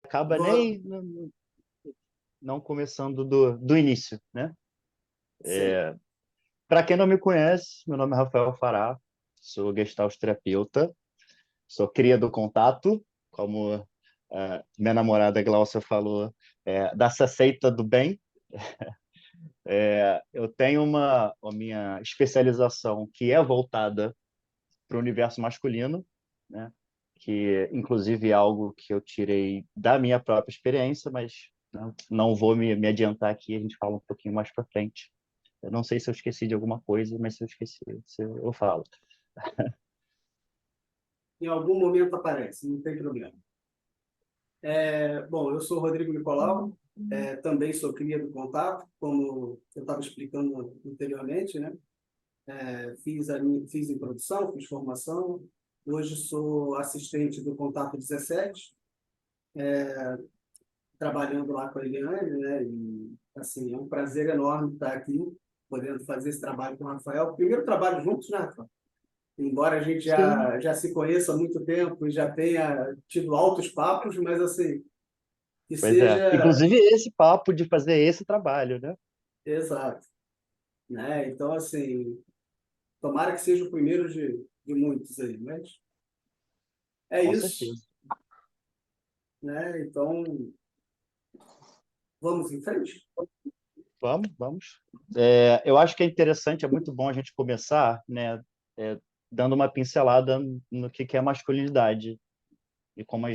acaba Vou, nem não começando do início, né? sim. Para quem não me conhece, meu nome é Rafael Fará, sou gestalt terapeuta, sou cria do contato, como minha namorada Glaucia falou, dessa seita do bem. Eu tenho a minha especialização que é voltada para o universo masculino, né? Que inclusive é algo que eu tirei da minha própria experiência, mas não vou me adiantar aqui, a gente fala um pouquinho mais para frente. Eu não sei se eu esqueci de alguma coisa, mas se eu esqueci, eu falo. Em algum momento aparece, não tem problema. Bom, eu sou Rodrigo Nicolau, também sou cria do contato, como eu estava explicando anteriormente, né? Fiz introdução, fiz formação, hoje sou assistente do Contato 17, trabalhando lá com a Eliane, né? E, assim, é um prazer enorme estar aqui, podendo fazer esse trabalho com o Rafael. Primeiro trabalho juntos, né, Rafael? Embora a gente Sim, já se conheça há muito tempo e já tenha tido altos papos, mas assim, que pois é. seja Inclusive esse papo de fazer esse trabalho, né? exato, né? Então, assim, tomara que seja o primeiro de muitos aí, mas é Com isso, certeza. né? Então, vamos em frente? Vamos, vamos. Eu acho que é interessante, é muito bom a gente começar, né, dando uma pincelada no que é masculinidade e como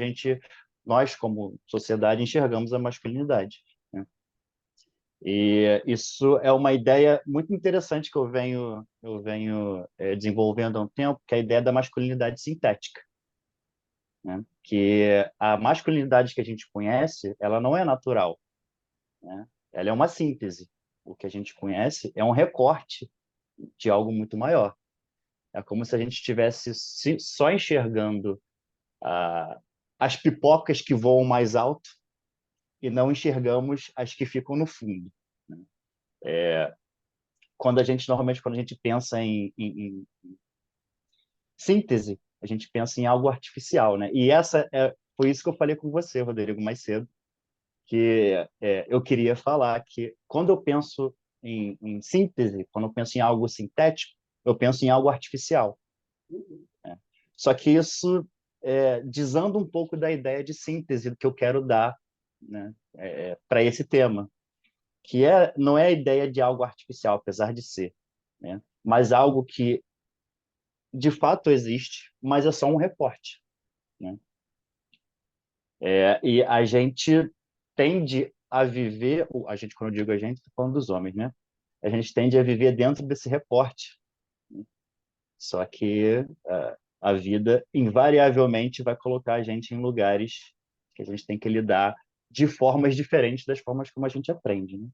nós, como sociedade, enxergamos a masculinidade, né? E isso é uma ideia muito interessante que eu venho desenvolvendo há um tempo, que é a ideia da masculinidade sintética, né? Que a masculinidade que a gente conhece, ela não é natural, né? Ela é uma síntese. O que a gente conhece é um recorte de algo muito maior. É como se a gente estivesse só enxergando ah, as pipocas que voam mais alto e não enxergamos as que ficam no fundo, né? Normalmente, quando a gente pensa em síntese, a gente pensa em algo artificial, né? E foi isso que eu falei com você, Rodrigo, mais cedo, que eu queria falar que quando eu penso em síntese, quando eu penso em algo sintético, eu penso em algo artificial, né? Só que isso desanda um pouco da ideia de síntese que eu quero dar, né, para esse tema, que não é a ideia de algo artificial, apesar de ser, né, mas algo que de fato existe, mas é só um recorte, né? E a gente tende a viver, a gente, quando eu digo a gente, estou falando dos homens, né? A gente tende a viver dentro desse recorte, né? Só que a vida invariavelmente vai colocar a gente em lugares que a gente tem que lidar de formas diferentes das formas como a gente aprende, né?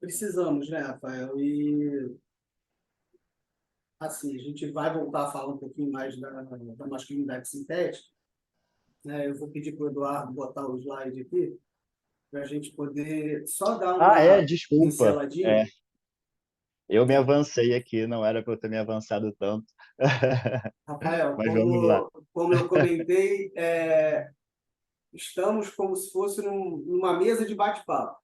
Precisamos, né, Rafael? E, assim, a gente vai voltar a falar um pouquinho mais da masculinidade sintética, né? Eu vou pedir para o Eduardo botar o slide aqui, para a gente poder só dar uma Desculpa. pinceladinha. Eu me avancei aqui, não era para eu ter me avançado tanto. Rafael, Mas vamos lá. como eu comentei, estamos como se fosse numa mesa de bate-papo.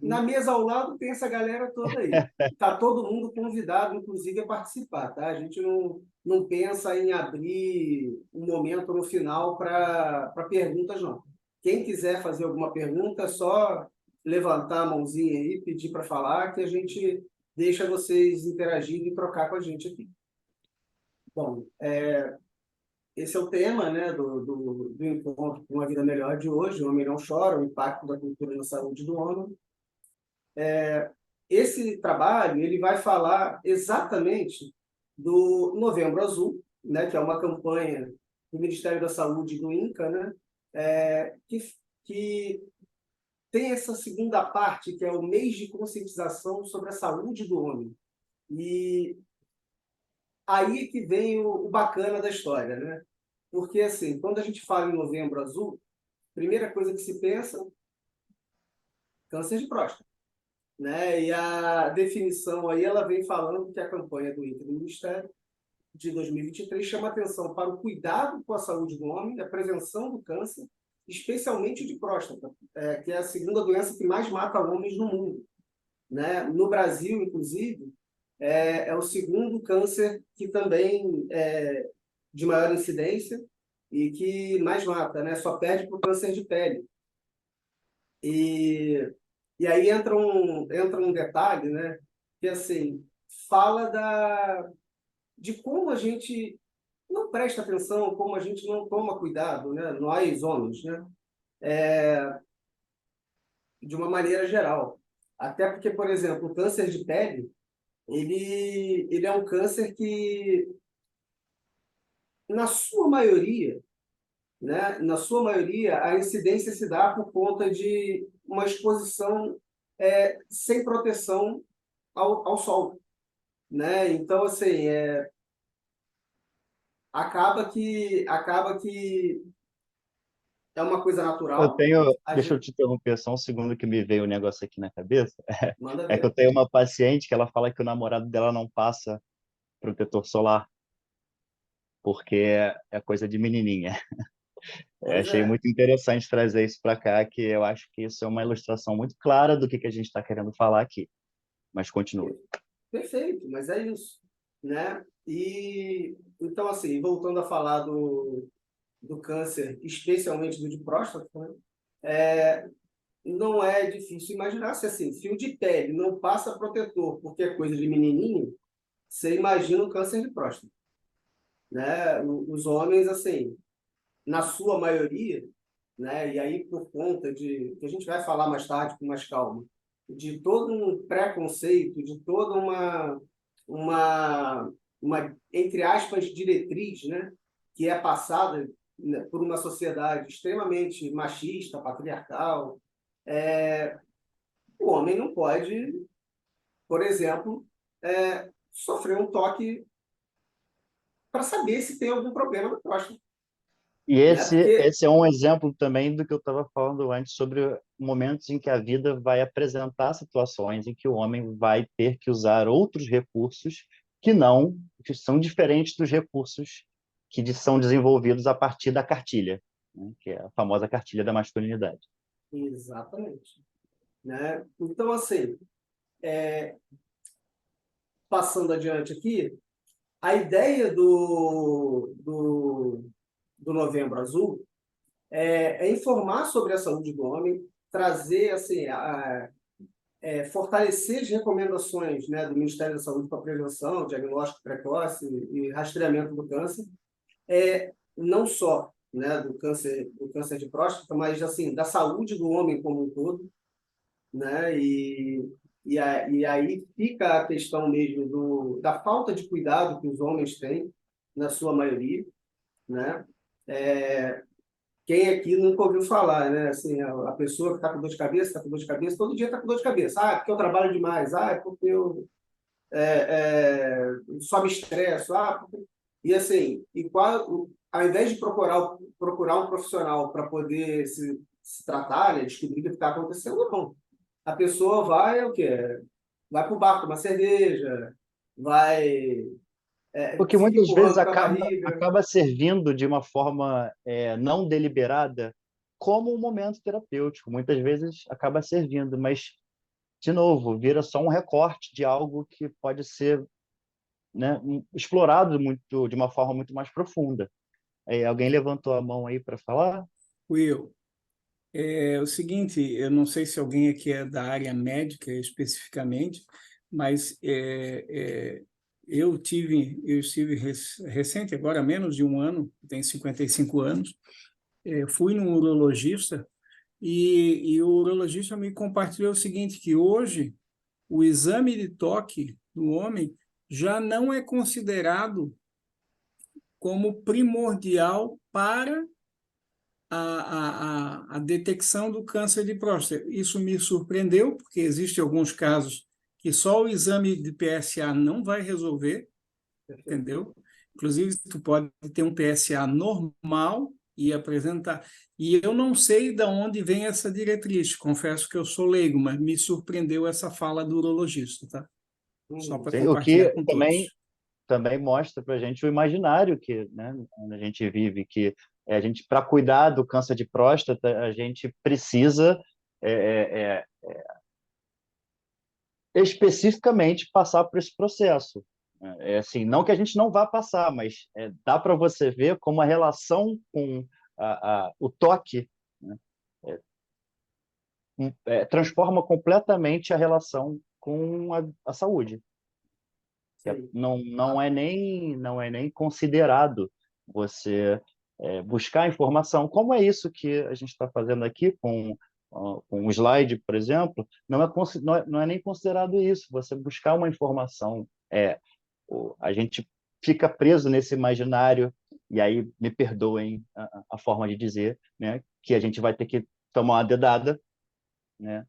Na Uhum. mesa ao lado tem essa galera toda aí. Está todo mundo convidado, inclusive, a participar, tá? A gente não pensa em abrir um momento no final para perguntas, não. Quem quiser fazer alguma pergunta, é só levantar a mãozinha aí, pedir para falar, que a gente deixa vocês interagirem e trocar com a gente aqui. Bom, esse é o tema, né, do encontro com uma vida melhor de hoje. O Homem Não Chora, o impacto da cultura na saúde do homem. Esse trabalho ele vai falar exatamente do Novembro Azul, né, que é uma campanha do Ministério da Saúde e do INCA, né, que tem essa segunda parte, que é o mês de conscientização sobre a saúde do homem. E aí que vem o bacana da história, né? Porque, assim, quando a gente fala em Novembro Azul, primeira coisa que se pensa, câncer de próstata, né? E a definição aí, ela vem falando que a campanha do Inter do Ministério de 2023 chama atenção para o cuidado com a saúde do homem, a prevenção do câncer, especialmente de próstata, que é a segunda doença que mais mata homens no mundo, né? No Brasil, inclusive, é o segundo câncer que também é de maior incidência e que mais mata, né? Só perde para o câncer de pele. E aí entra um detalhe, né? Que assim, fala de como a gente não presta atenção, como a gente não toma cuidado, né? Nós, homens, né? De uma maneira geral. Até porque, por exemplo, o câncer de pele, ele é um câncer que, na sua maioria, né? Na sua maioria, a incidência se dá por conta de uma exposição sem proteção ao sol, né? Então, assim, acaba que é uma coisa natural. A Deixa eu gente te interromper só um segundo que me veio um negócio aqui na cabeça. manda É que eu ver. tenho uma paciente que ela fala que o namorado dela não passa protetor solar, porque é coisa de menininha. Pois Achei é, muito interessante trazer isso para cá, que eu acho que isso é uma ilustração muito clara do que a gente está querendo falar aqui. Mas continua. perfeito, mas é isso, né? E então, assim, voltando a falar do câncer, especialmente do de próstata, né? Não é difícil imaginar se assim, fio de pele não passa protetor porque é coisa de menininho, você imagina o câncer de próstata, né? Os homens, assim, na sua maioria, né? E aí por conta de que a gente vai falar mais tarde com mais calma, de todo um preconceito, de toda uma, uma entre aspas diretriz, né? Que é passada, né, por uma sociedade extremamente machista, patriarcal, o homem não pode, por exemplo, sofrer um toque para saber se tem algum problema na próstata, E né? Porque esse é um exemplo também do que eu estava falando antes sobre momentos em que a vida vai apresentar situações em que o homem vai ter que usar outros recursos que são diferentes dos recursos são desenvolvidos a partir da cartilha, né? Que é a famosa cartilha da masculinidade. exatamente, né? Então, assim, passando adiante aqui, a ideia do Novembro Azul é informar sobre a saúde do homem, trazer, assim, fortalecer as recomendações, né, do Ministério da Saúde para prevenção, diagnóstico precoce e rastreamento do câncer, não só, né, do câncer de próstata, mas assim da saúde do homem como um todo, né? E aí fica a questão mesmo da falta de cuidado que os homens têm, na sua maioria, né? Quem aqui nunca ouviu falar, né? Assim, a pessoa que está com dor de cabeça, está com dor de cabeça, todo dia está com dor de cabeça. Ah, é porque eu trabalho demais. Ah, é porque eu só me estresso. Ah, porque... E assim, ao invés de procurar um profissional para poder se tratar, né, descobrir o que está acontecendo, não. A pessoa vai o quê? Vai para o bar tomar cerveja, vai, Porque fica muitas vezes empurrando com a barriga. acaba servindo de uma forma não deliberada como um momento terapêutico. Muitas vezes acaba servindo, mas, de novo, vira só um recorte de algo que pode ser, né, explorado muito, de uma forma muito mais profunda. Alguém levantou a mão aí para falar? Will, é o seguinte, eu não sei se alguém aqui é da área médica especificamente, mas eu estive recente, agora há menos de um ano, tenho 55 anos, fui num urologista e o urologista me compartilhou o seguinte, que hoje o exame de toque do homem já não é considerado como primordial para a detecção do câncer de próstata. Isso me surpreendeu, porque existem alguns casos que só o exame de PSA não vai resolver, entendeu? Inclusive, tu pode ter um PSA normal e apresentar. E eu não sei de onde vem essa diretriz, confesso que eu sou leigo, mas me surpreendeu essa fala do urologista, tá? Só para O compartilhar que com também todos. também mostra para a gente o imaginário que, né, a gente vive, que a gente, para cuidar do câncer de próstata, a gente precisa é, é, especificamente passar por esse processo. Assim, não que a gente não vá passar, mas dá para você ver como a relação com o toque, né, transforma completamente a relação com a saúde. Sim. Não é nem considerado você buscar informação, como é isso que a gente está fazendo aqui com o slide, por exemplo, não é nem considerado isso, você buscar uma informação. A gente fica preso nesse imaginário, e aí me perdoem a forma de dizer, né, que a gente vai ter que tomar uma dedada, né?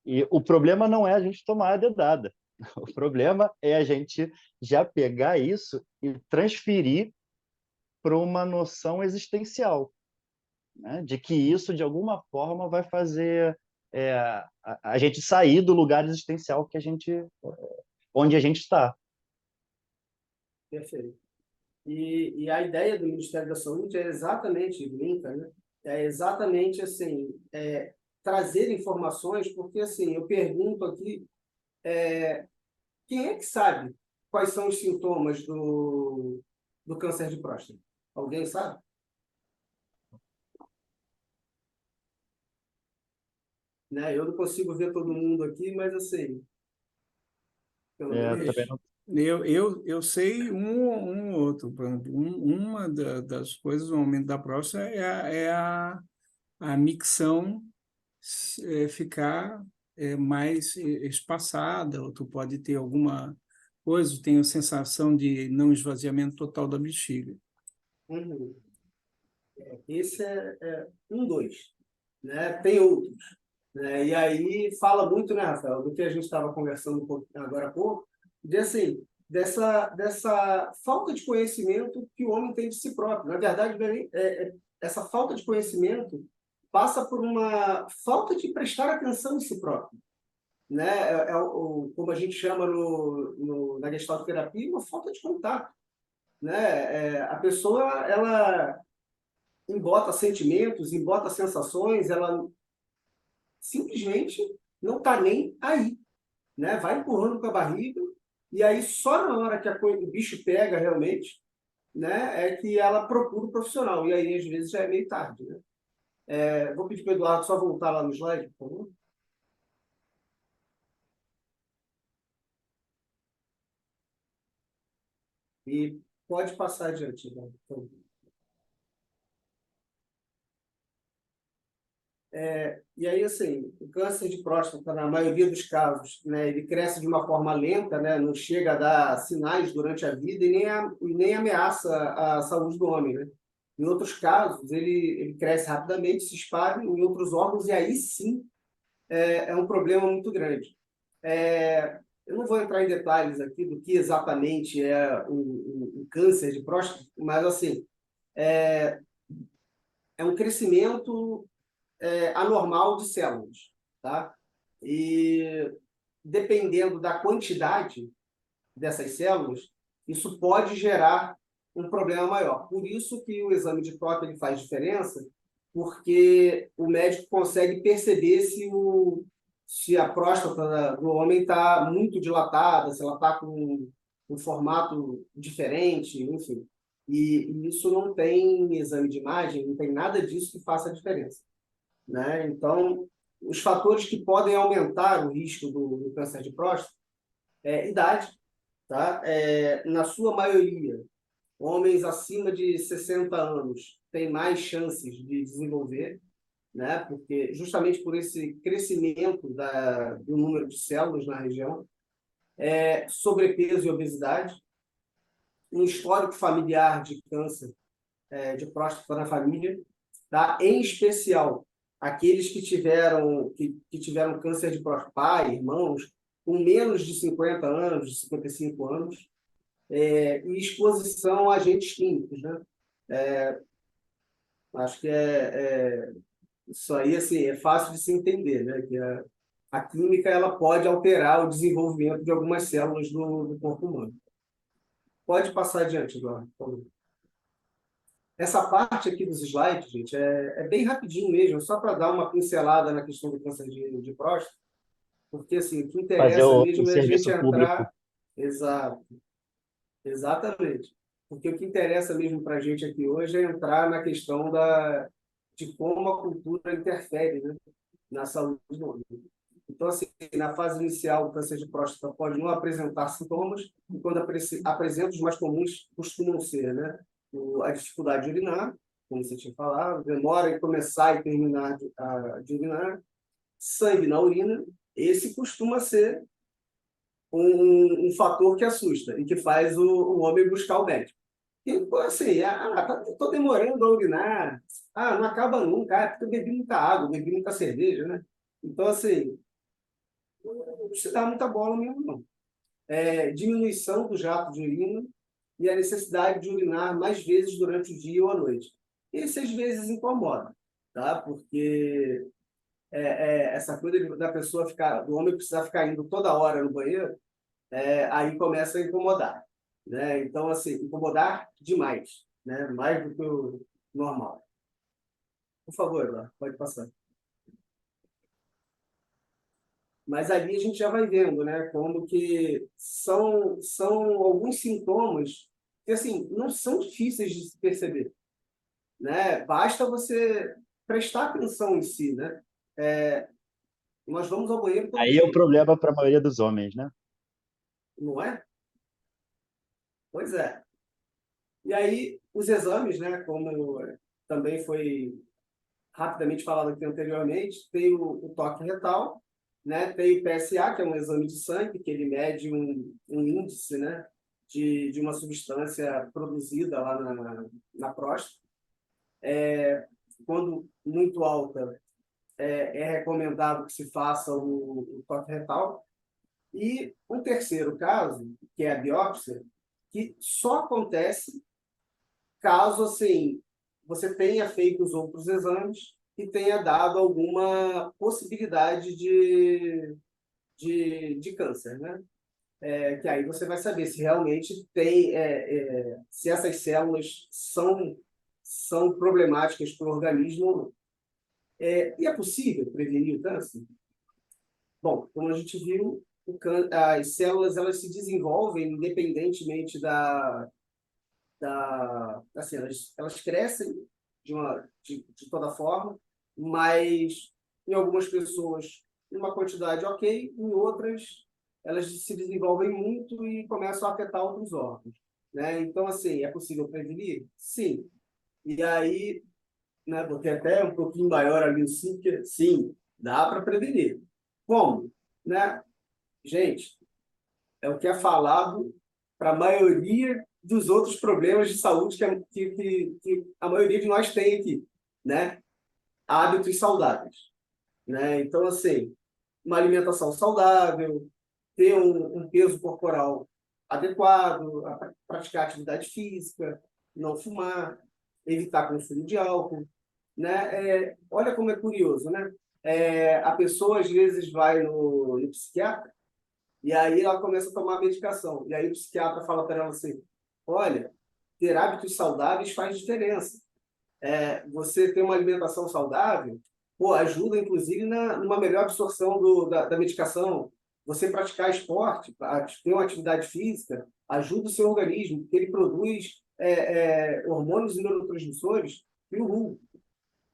E o problema não é a gente tomar a dedada. O problema é a gente já pegar isso e transferir para uma noção existencial, né? De que isso, de alguma forma, vai fazer a gente sair do lugar existencial onde a gente está. Perfeito. E a ideia do Ministério da Saúde é exatamente, brinca, né? É exatamente assim, trazer informações, porque assim, eu pergunto aqui, quem é que sabe quais são os sintomas do câncer de próstata? Alguém sabe? Né? Eu não consigo ver todo mundo aqui, mas assim, pelo Também menos... não. Eu sei um ou outro. Por exemplo, uma das coisas do aumento da próstata a micção ficar mais espaçada, ou tu pode ter alguma coisa, tenho sensação de não esvaziamento total da bexiga. Uhum. Esse é um dois, né? Tem outros, né? E aí fala muito, né, Rafael, do que a gente estava conversando agora há pouco, de assim, dessa falta de conhecimento que o homem tem de si próprio. Na verdade, essa falta de conhecimento passa por uma falta de prestar atenção em si próprio, né? Como a gente chama na Gestalt terapia, uma falta de contato, né? A pessoa, ela embota sentimentos, embota sensações, ela simplesmente não está nem aí, né? Vai empurrando com a barriga, e aí só na hora que o bicho pega realmente, né, é que ela procura o profissional, e aí às vezes já é meio tarde, né? Vou pedir para o Eduardo só voltar lá no slide, por favor. E pode passar adiante, né? Então, e aí, assim, o câncer de próstata, na maioria dos casos, né, ele cresce de uma forma lenta, né, não chega a dar sinais durante a vida e nem ameaça a saúde do homem, né? Em outros casos, ele cresce rapidamente, se espalha em outros órgãos e aí sim é um problema muito grande. Eu não vou entrar em detalhes aqui do que exatamente é o câncer de próstata, mas, assim, é um crescimento anormal de células, tá? E dependendo da quantidade dessas células, isso pode gerar um problema maior. Por isso que o exame de próstata ele faz diferença, porque o médico consegue perceber se a próstata do homem está muito dilatada, se ela está com um formato diferente, enfim. E isso não tem exame de imagem, não tem nada disso que faça a diferença, né? Então, os fatores que podem aumentar o risco do câncer de próstata idade, tá? Na sua maioria, homens acima de 60 anos têm mais chances de desenvolver, né? Porque justamente por esse crescimento do número de células na região, sobrepeso e obesidade, um histórico familiar de câncer de próstata na família, tá? Em especial aqueles que tiveram câncer de próstata, pai, irmãos, com menos de 50 anos, de 55 anos, e exposição a agentes químicos, né? Acho que isso aí assim, é fácil de se entender, né? Que a química ela pode alterar o desenvolvimento de algumas células do corpo humano. Pode passar adiante, Eduardo. Essa parte aqui dos slides, gente, é bem rapidinho mesmo, só para dar uma pincelada na questão do câncer de próstata, porque assim, o que Fazer interessa o mesmo é a gente serviço público. entrar. Exato, exatamente. Porque o que interessa mesmo para a gente aqui hoje é entrar na questão de como a cultura interfere, né, na saúde do homem. Então, assim, na fase inicial, o câncer de próstata pode não apresentar sintomas, e quando apresenta, os mais comuns costumam ser, né, a dificuldade de urinar, como você tinha falado, demora em começar e terminar de urinar, sangue na urina, esse costuma ser um fator que assusta e que faz o homem buscar o médico. E, pô, assim, tô demorando a urinar, não acaba nunca, porque eu bebi muita água, bebi muita cerveja, né? Então, assim, não se dá muita bola mesmo, não. Diminuição do jato de urina e a necessidade de urinar mais vezes durante o dia ou a noite. Isso às vezes incomoda, tá? Porque essa coisa da pessoa ficar, do homem precisar ficar indo toda hora no banheiro, aí começa a incomodar, né? Então, assim, incomodar demais, né? Mais do que o normal. Por favor, lá, pode passar. Mas ali a gente já vai vendo, né, como que são alguns sintomas que, assim, não são difíceis de se perceber, né? Basta você prestar atenção em si, né? Nós vamos ao banheiro todo Aí é o dia, problema para a maioria dos homens, né? não é? Pois é. E aí, os exames, né, como também foi rapidamente falado aqui anteriormente, tem o toque retal, né? Tem o PSA, que é um exame de sangue, que ele mede um índice, né, de uma substância produzida lá na próstata. Quando muito alta, é recomendado que se faça o toque retal. E um terceiro caso, que é a biópsia, que só acontece caso, assim, você tenha feito os outros exames e tenha dado alguma possibilidade de câncer, né? Que aí você vai saber se realmente tem, se essas células são problemáticas para o organismo ou não. E é possível prevenir o câncer? Bom, como a gente viu, as células elas se desenvolvem independentemente assim, elas crescem de toda forma, mas em algumas pessoas uma quantidade ok, em outras elas se desenvolvem muito e começam a afetar outros órgãos, né? Então, assim, é possível prevenir? Sim. E aí, né, botei até um pouquinho maior ali o sim, que sim, dá para prevenir. Como? Né? Gente, é o que é falado para a maioria dos outros problemas de saúde que a maioria de nós tem aqui, né? Hábitos saudáveis, né? Então, assim, uma alimentação saudável, ter um peso corporal adequado, praticar atividade física, não fumar, evitar consumo de álcool, né? Olha como é curioso, né? A pessoa às vezes vai no psiquiatra e aí ela começa a tomar medicação. E aí o psiquiatra fala para ela assim, olha, ter hábitos saudáveis faz diferença. Você ter uma alimentação saudável, pô, ajuda inclusive numa melhor absorção da medicação. Você praticar esporte, ter uma atividade física, ajuda o seu organismo, porque ele produz hormônios e neurotransmissores que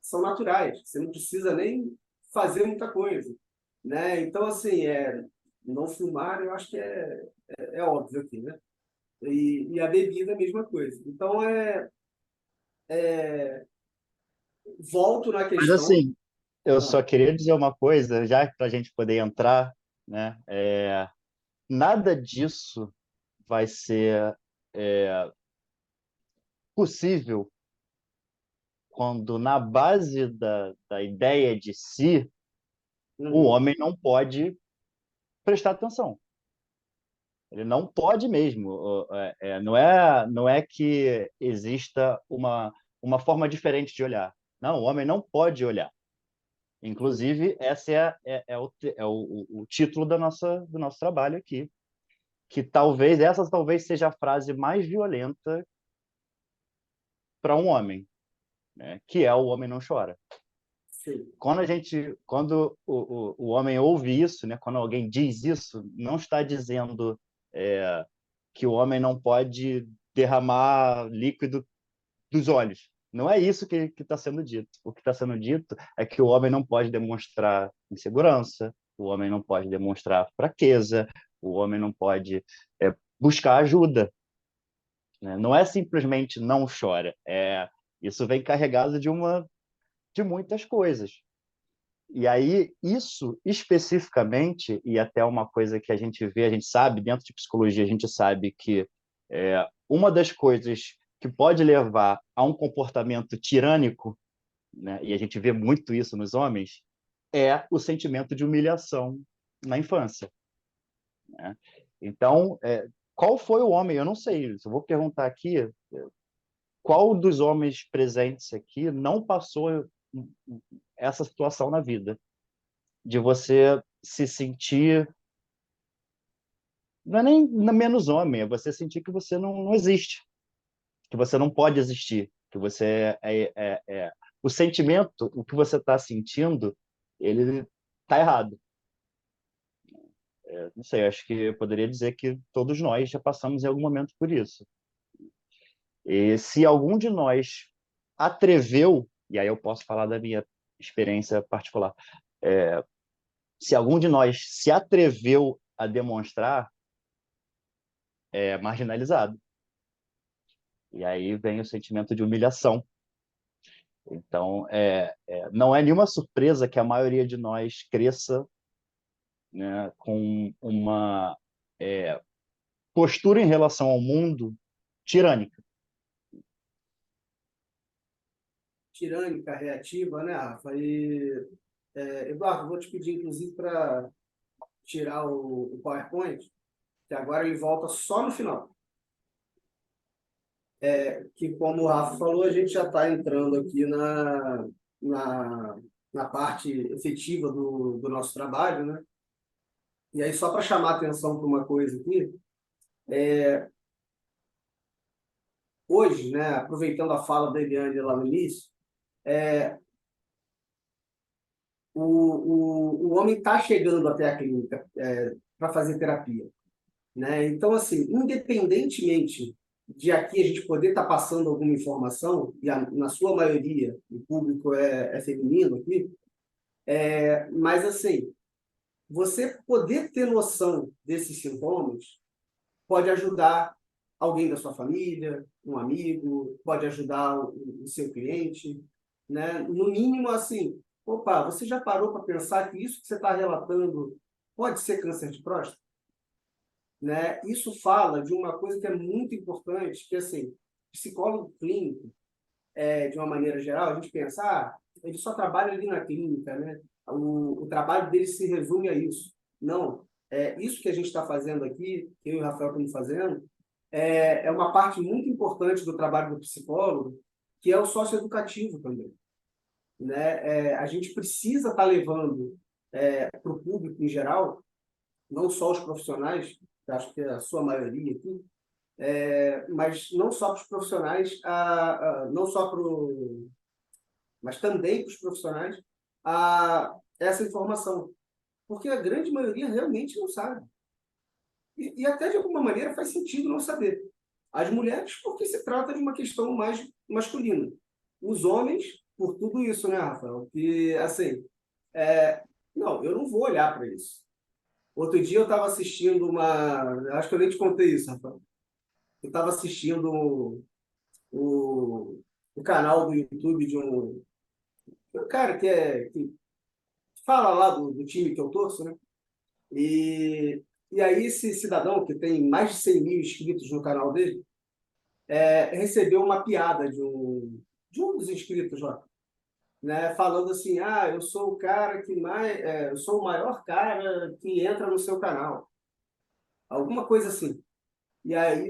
são naturais. Você não precisa nem fazer muita coisa, né? Então, assim, não fumar, eu acho que é óbvio aqui, né? E a bebida é a mesma coisa. Então, volto na Mas questão. assim, eu Ah, só queria dizer uma coisa, já para a gente poder entrar, né? Nada disso vai ser possível quando, na base da ideia de si, o uhum, homem não pode prestar atenção. Ele não pode mesmo. Não é que exista uma forma diferente de olhar. Não, o homem não pode olhar. Inclusive, esse é o título do nosso trabalho aqui. que talvez seja a frase mais violenta para um homem, né? Que é o homem não chora. Sim. Quando o homem ouve isso, né? Quando alguém diz isso, não está dizendo que o homem não pode derramar líquido dos olhos. Não é isso que está sendo dito. O que está sendo dito é que o homem não pode demonstrar insegurança, o homem não pode demonstrar fraqueza, o homem não pode buscar ajuda, né? Não é simplesmente não chora. Isso vem carregado de muitas coisas. E aí, isso especificamente, e até uma coisa que a gente vê, a gente sabe, dentro de psicologia, a gente sabe que uma das coisas que pode levar a um comportamento tirânico, né, e a gente vê muito isso nos homens, é o sentimento de humilhação na infância, né? Então, qual foi o homem? Eu não sei, eu vou perguntar aqui, qual dos homens presentes aqui não passou essa situação na vida? De você se sentir, não é nem menos homem, é você sentir que você não existe, que você não pode existir, que você o sentimento, o que você está sentindo, ele está errado. Não sei, acho que eu poderia dizer que todos nós já passamos em algum momento por isso. E se algum de nós atreveu, e aí eu posso falar da minha experiência particular, se algum de nós se atreveu a demonstrar, é marginalizado. E aí vem o sentimento de humilhação. Então, não é nenhuma surpresa que a maioria de nós cresça, né, com uma postura em relação ao mundo tirânica. Tirânica, reativa, né, Rafa? Eduardo, vou te pedir, inclusive, para tirar o PowerPoint, que agora ele volta só no final. Que, como o Rafa falou, a gente já está entrando aqui na parte efetiva do nosso trabalho, né? E aí, só para chamar a atenção para uma coisa aqui, hoje, né, aproveitando a fala da Eliane lá no início, o homem está chegando até a clínica para fazer terapia, né? Então, assim, independentemente de aqui a gente poder estar passando alguma informação, e na sua maioria o público é feminino aqui, mas assim, você poder ter noção desses sintomas pode ajudar alguém da sua família, um amigo, pode ajudar o seu cliente, né? No mínimo, assim, opa, você já parou para pensar que isso que você está relatando pode ser câncer de próstata? Né? Isso fala de uma coisa que é muito importante, que assim, psicólogo clínico, de uma maneira geral, a gente pensa, ele só trabalha ali na clínica, né? O trabalho dele se resume a isso. Não, isso que a gente está fazendo aqui, que eu e o Rafael estamos fazendo, é uma parte muito importante do trabalho do psicólogo, que é o socioeducativo também, né? A gente precisa estar levando para o público em geral, não só os profissionais, acho que é a sua maioria aqui, mas não só para os profissionais, não só para mas também para os profissionais, essa informação. Porque a grande maioria realmente não sabe. E até de alguma maneira faz sentido não saber. As mulheres, porque se trata de uma questão mais masculina. Os homens, por tudo isso, né, Rafael? Que, assim, não, eu não vou olhar para isso. Outro dia eu estava assistindo acho que eu nem te contei isso, Rafael. Eu estava assistindo o canal do YouTube de um cara que fala lá do time que eu torço, né? E aí esse cidadão, que tem mais de 100 mil inscritos no canal dele, recebeu uma piada de um dos inscritos lá, né? Falando assim, eu sou o cara eu sou o maior cara que entra no seu canal. Alguma coisa assim. E aí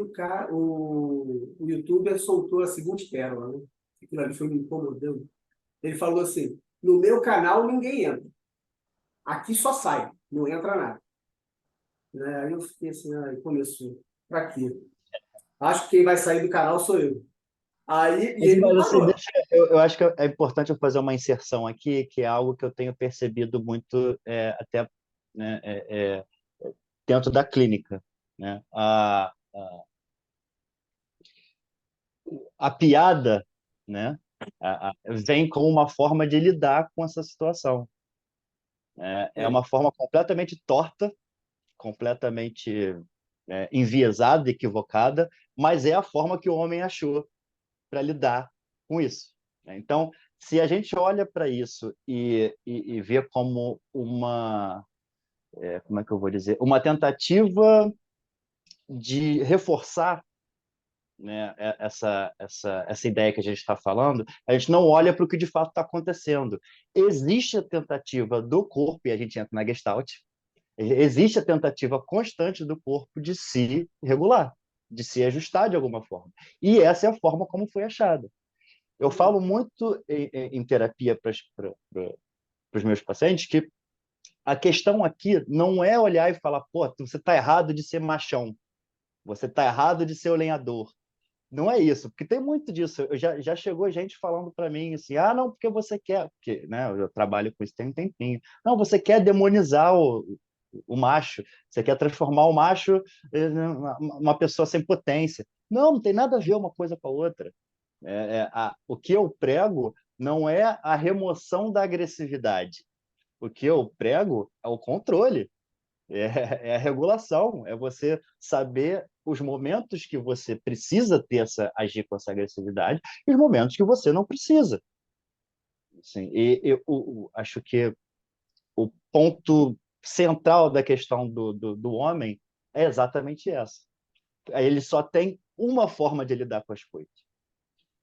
o youtuber soltou a seguinte pérola, né? Aquilo ali foi me incomodando. Ele falou assim, no meu canal ninguém entra. Aqui só sai, não entra nada. né? Aí eu fiquei assim, aí começou. Para quê? Acho que quem vai sair do canal sou eu. Aí, e ele não Mas assim, parou. eu acho que é importante eu fazer uma inserção aqui, que é algo que eu tenho percebido muito até, né, dentro da clínica, né? A piada, né, vem como uma forma de lidar com essa situação. É É, uma forma completamente torta, completamente enviesada, equivocada, mas é a forma que o homem achou para lidar com isso, né? Então, se a gente olha para isso e vê como como é que eu vou dizer, uma tentativa de reforçar, né, essa ideia que a gente está falando, a gente não olha para o que de fato está acontecendo. Existe a tentativa do corpo, e a gente entra na Gestalt, existe a tentativa constante do corpo de se regular, de se ajustar de alguma forma. E essa é a forma como foi achada. Eu falo muito em terapia para os meus pacientes que a questão aqui não é olhar e falar, pô, você está errado de ser machão, você está errado de ser o lenhador. Não é isso, porque tem muito disso. Já chegou gente falando para mim assim, ah, não, porque você quer, porque, né, eu trabalho com isso tem um tempinho. Não, você quer demonizar o macho, você quer transformar o macho em uma pessoa sem potência. Não, não tem nada a ver uma coisa com a outra. O que eu prego não é a remoção da agressividade. O que eu prego é o controle, é a regulação, é você saber os momentos que você precisa agir com essa agressividade e os momentos que você não precisa. Assim, e eu acho que o ponto central da questão do homem é exatamente essa. Ele só tem uma forma de lidar com as coisas.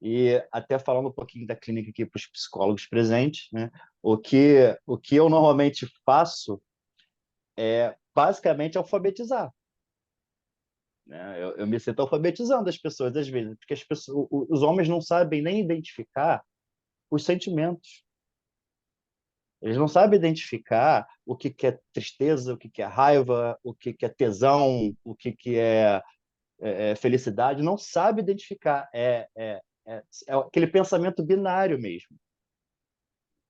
E até falando um pouquinho da clínica aqui para os psicólogos presentes, né? O que eu normalmente faço é basicamente alfabetizar. Né? Eu me sinto alfabetizando as pessoas às vezes, porque os homens não sabem nem identificar os sentimentos. Eles não sabem identificar o que é tristeza, o que é raiva, o que é tesão, o que é felicidade. Não sabe identificar. É aquele pensamento binário mesmo.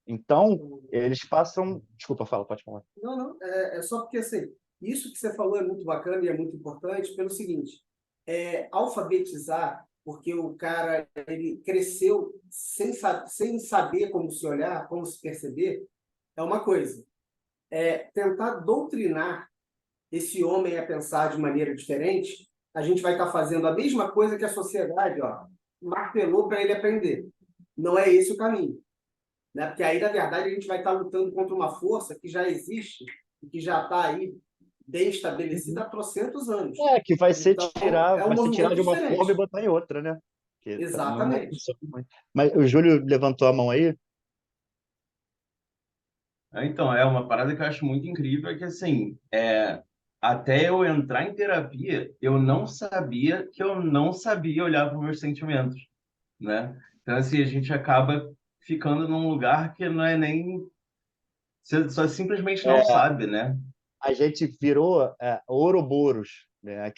Então, eles passam. Desculpa, fala, pode falar. não, não, é só porque assim, isso que você falou é muito bacana e é muito importante pelo seguinte, alfabetizar, porque o cara ele cresceu sem saber como se olhar, como se perceber, é uma coisa. Tentar doutrinar esse homem a pensar de maneira diferente, a gente vai estar fazendo a mesma coisa que a sociedade, ó, martelou para ele aprender. Não é esse o caminho, né? Porque aí, na verdade, a gente vai estar lutando contra uma força que já existe e que já está aí bem estabelecida há trocentos anos. Que vai ser Então, tirar, é um vai ser tirar movimento de uma forma e diferente. botar em outra, né? Que não Exatamente. funciona muito. Mas o Júlio levantou a mão aí. Então, é uma parada que eu acho muito incrível, é que assim, até eu entrar em terapia, eu não sabia que eu não sabia olhar para os meus sentimentos, né? Então, assim, a gente acaba ficando num lugar que não é nem... Você só simplesmente não É, sabe, né? a gente virou Ouroboros, né?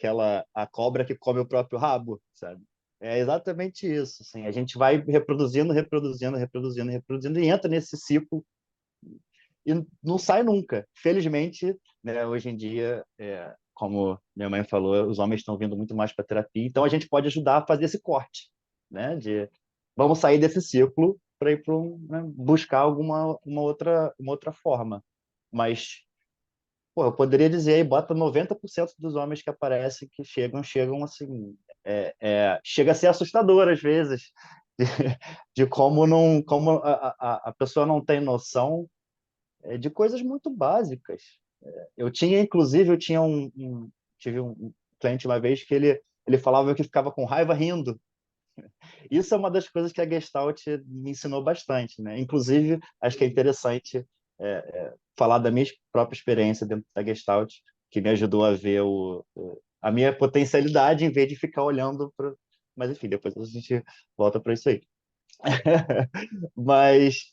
A cobra que come o próprio rabo, sabe? É exatamente isso. Assim, a gente vai reproduzindo, reproduzindo, reproduzindo, reproduzindo e entra nesse ciclo e não sai nunca. Felizmente, né, hoje em dia, como minha mãe falou, os homens estão vindo muito mais para terapia, então a gente pode ajudar a fazer esse corte, né? De vamos sair desse ciclo para ir para né, buscar uma outra forma. Mas pô, eu poderia dizer aí, bota 90% dos homens que aparecem, que chegam assim, chega a ser assustador às vezes, de como não, como a pessoa não tem noção de coisas muito básicas. Eu tinha tive um cliente uma vez que ele falava que ficava com raiva rindo. Isso é uma das coisas que a Gestalt me ensinou bastante, né? Inclusive, acho que é interessante falar da minha própria experiência dentro da Gestalt, que me ajudou a ver a minha potencialidade em vez de ficar olhando para. Mas, enfim, depois a gente volta para isso aí. Mas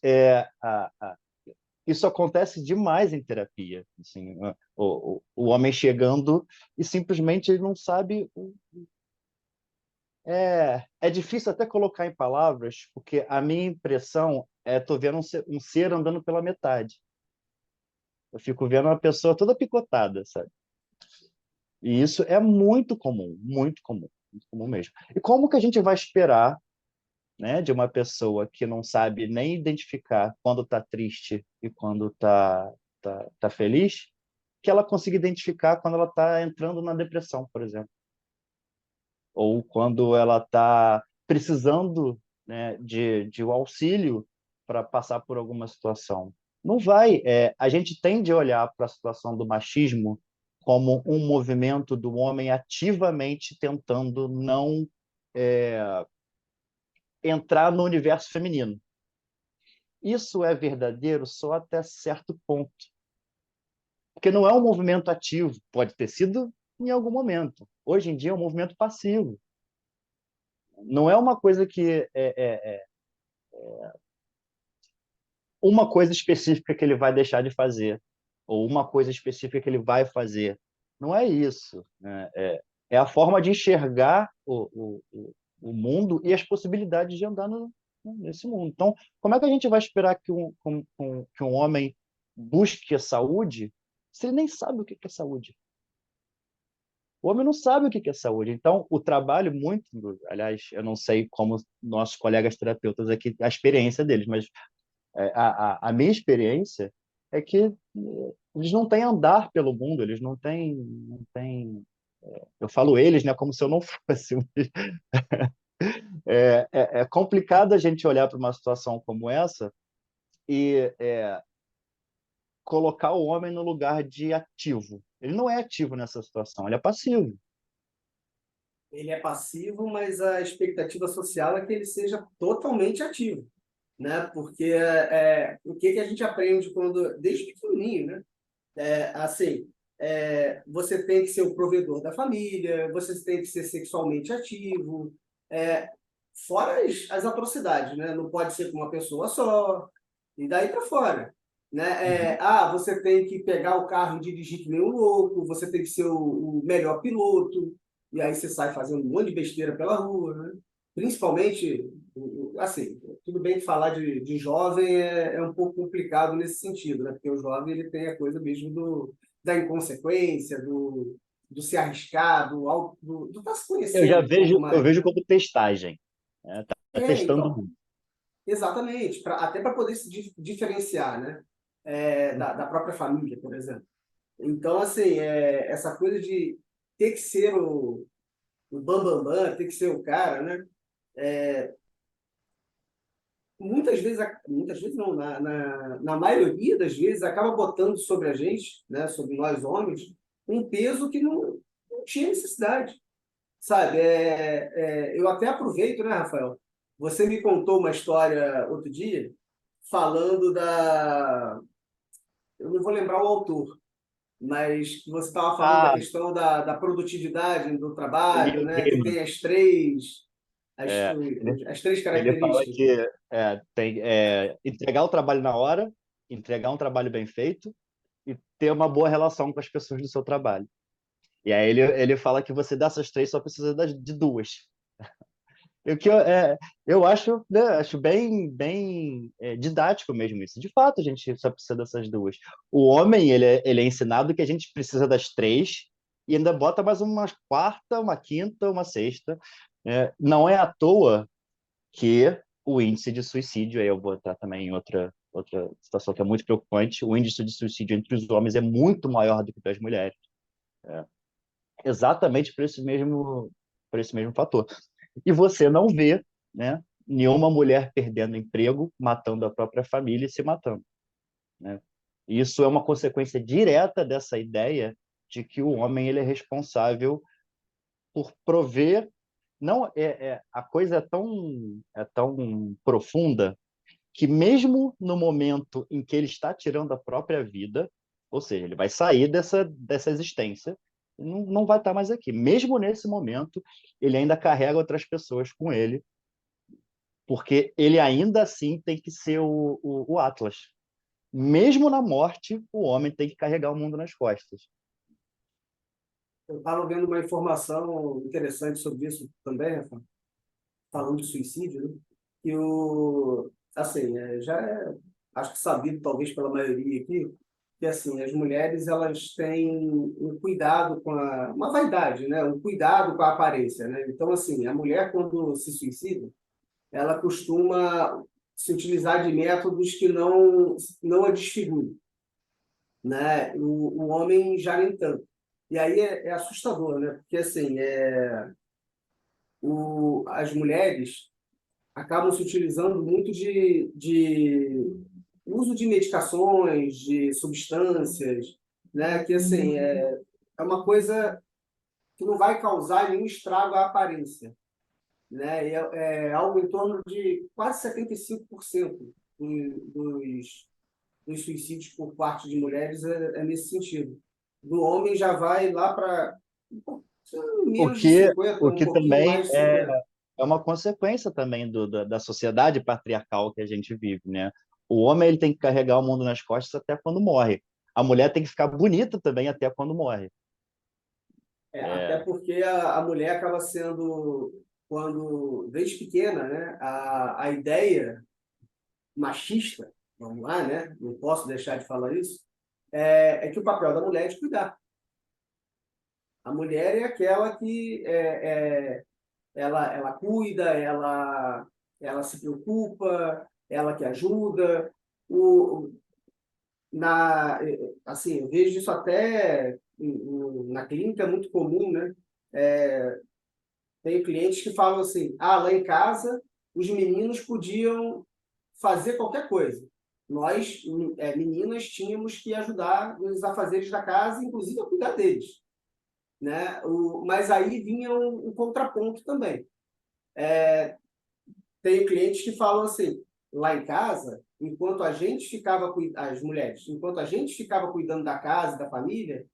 isso acontece demais em terapia. Assim, o homem chegando e simplesmente ele não sabe. É difícil até colocar em palavras, porque a minha impressão é tô vendo um ser andando pela metade. Eu fico vendo uma pessoa toda picotada, sabe? E isso é muito comum mesmo. E como que a gente vai esperar, né, de uma pessoa que não sabe nem identificar quando está triste e quando tá feliz, que ela consiga identificar quando ela está entrando na depressão, por exemplo, ou quando ela está precisando, né, de um auxílio para passar por alguma situação. Não vai. A gente tende a olhar para a situação do machismo como um movimento do homem ativamente tentando não entrar no universo feminino. Isso é verdadeiro só até certo ponto, porque não é um movimento ativo, pode ter sido em algum momento. Hoje em dia é um movimento passivo. Não é uma coisa que uma coisa específica que ele vai deixar de fazer, ou uma coisa específica que ele vai fazer. Não é isso, né? É a forma de enxergar o mundo e as possibilidades de andar nesse mundo. Então, como é que a gente vai esperar que um homem busque a saúde se ele nem sabe o que é saúde? O homem não sabe o que é saúde. Então, o trabalho muito, aliás, eu não sei como nossos colegas terapeutas aqui, a experiência deles, mas a minha experiência é que eles não têm andar pelo mundo, eles não têm. Eu falo eles, né, como se eu não fosse. É complicado a gente olhar para uma situação como essa e colocar o homem no lugar de ativo. Ele não é ativo nessa situação, ele é passivo. Ele é passivo, mas a expectativa social é que ele seja totalmente ativo, né? Porque o que a gente aprende quando desde pequenininho, né? Assim, você tem que ser o provedor da família, você tem que ser sexualmente ativo, é, fora as atrocidades, né? Não pode ser com uma pessoa só, e daí para fora. Né? Uhum. Você tem que pegar o carro e dirigir que nem um louco, você tem que ser o melhor piloto, e aí você sai fazendo um monte de besteira pela rua, né? Principalmente, assim, tudo bem que falar de jovem é um pouco complicado nesse sentido, né? Porque o jovem ele tem a coisa mesmo da inconsequência, do se arriscar, do estar se Eu já conhecendo um pouco vejo, eu mais, vejo né? como testagem. Né? Tá testando Então, muito. exatamente, até para poder se diferenciar, né? Da própria família, por exemplo. Então, assim, essa coisa de ter que ser o bambambam, ter que ser o cara, né? Muitas vezes não, na maioria das vezes, acaba botando sobre a gente, né, sobre nós homens, um peso que não tinha necessidade, sabe? Eu até aproveito, né, Rafael? Você me contou uma história outro dia, falando eu não vou lembrar o autor, mas você estava falando da Ah, questão da produtividade do trabalho, Neil né, que Gaiman. tem as três, as, É, ele, as três ele fala características. que tem entregar o trabalho na hora, entregar um trabalho bem feito e ter uma boa relação com as pessoas do seu trabalho. E aí ele fala que você dessas três só precisa de duas. O que eu acho, né, acho bem didático mesmo isso. De fato, a gente só precisa dessas duas. O homem, ele é ensinado que a gente precisa das três e ainda bota mais uma quarta, uma quinta, uma sexta. Né? Não é à toa que o índice de suicídio, aí eu vou entrar também em outra situação que é muito preocupante, o índice de suicídio entre os homens é muito maior do que das mulheres. É, exatamente por esse mesmo fator. E você não vê, né, nenhuma mulher perdendo emprego, matando a própria família e se matando. Né? Isso é uma consequência direta dessa ideia de que o homem ele é responsável por prover. Não a coisa é tão profunda que mesmo no momento em que ele está tirando a própria vida, ou seja, ele vai sair dessa existência, não vai estar mais aqui. Mesmo nesse momento, ele ainda carrega outras pessoas com ele, porque ele ainda assim tem que ser o Atlas. mesmo na morte, o homem tem que carregar o mundo nas costas. Eu estava vendo uma informação interessante sobre isso também, Rafa, falando de suicídio, né? Que assim, já é, acho que sabido talvez pela maioria aqui, que assim, as mulheres elas têm um cuidado com uma vaidade, né? Um cuidado com a aparência, né? Então assim, a mulher quando se suicida, ela costuma se utilizar de métodos que não a desfiguram, né? O homem já nem tanto. E aí é assustador, né? Porque assim, as mulheres acabam se utilizando muito de uso de medicações, de substâncias, né? Que assim é uma coisa que não vai causar nenhum estrago à aparência, né? E é algo em torno de quase 75% dos suicídios por parte de mulheres é nesse sentido. Do homem já vai lá para O menos de que, 50, o um que pouquinho também mais de 50. é uma consequência também da sociedade patriarcal que a gente vive, né? O homem ele tem que carregar o mundo nas costas até quando morre. A mulher tem que ficar bonita também até quando morre. Até É, porque a mulher acaba sendo, quando, desde pequena, né, a ideia machista, vamos lá, né, não posso deixar de falar isso, é que o papel da mulher é de cuidar. A mulher é aquela que ela cuida, ela se preocupa, ela que ajuda. O, assim, eu vejo isso até na clínica, é muito comum, né? Tenho clientes que falam assim: lá em casa, os meninos podiam fazer qualquer coisa. Nós, meninas, tínhamos que ajudar nos afazeres da casa, inclusive a cuidar deles, né? Mas aí vinha um contraponto também. Tenho clientes que falam assim: lá em casa, enquanto a gente ficava, as mulheres, enquanto a gente ficava cuidando da casa, da família,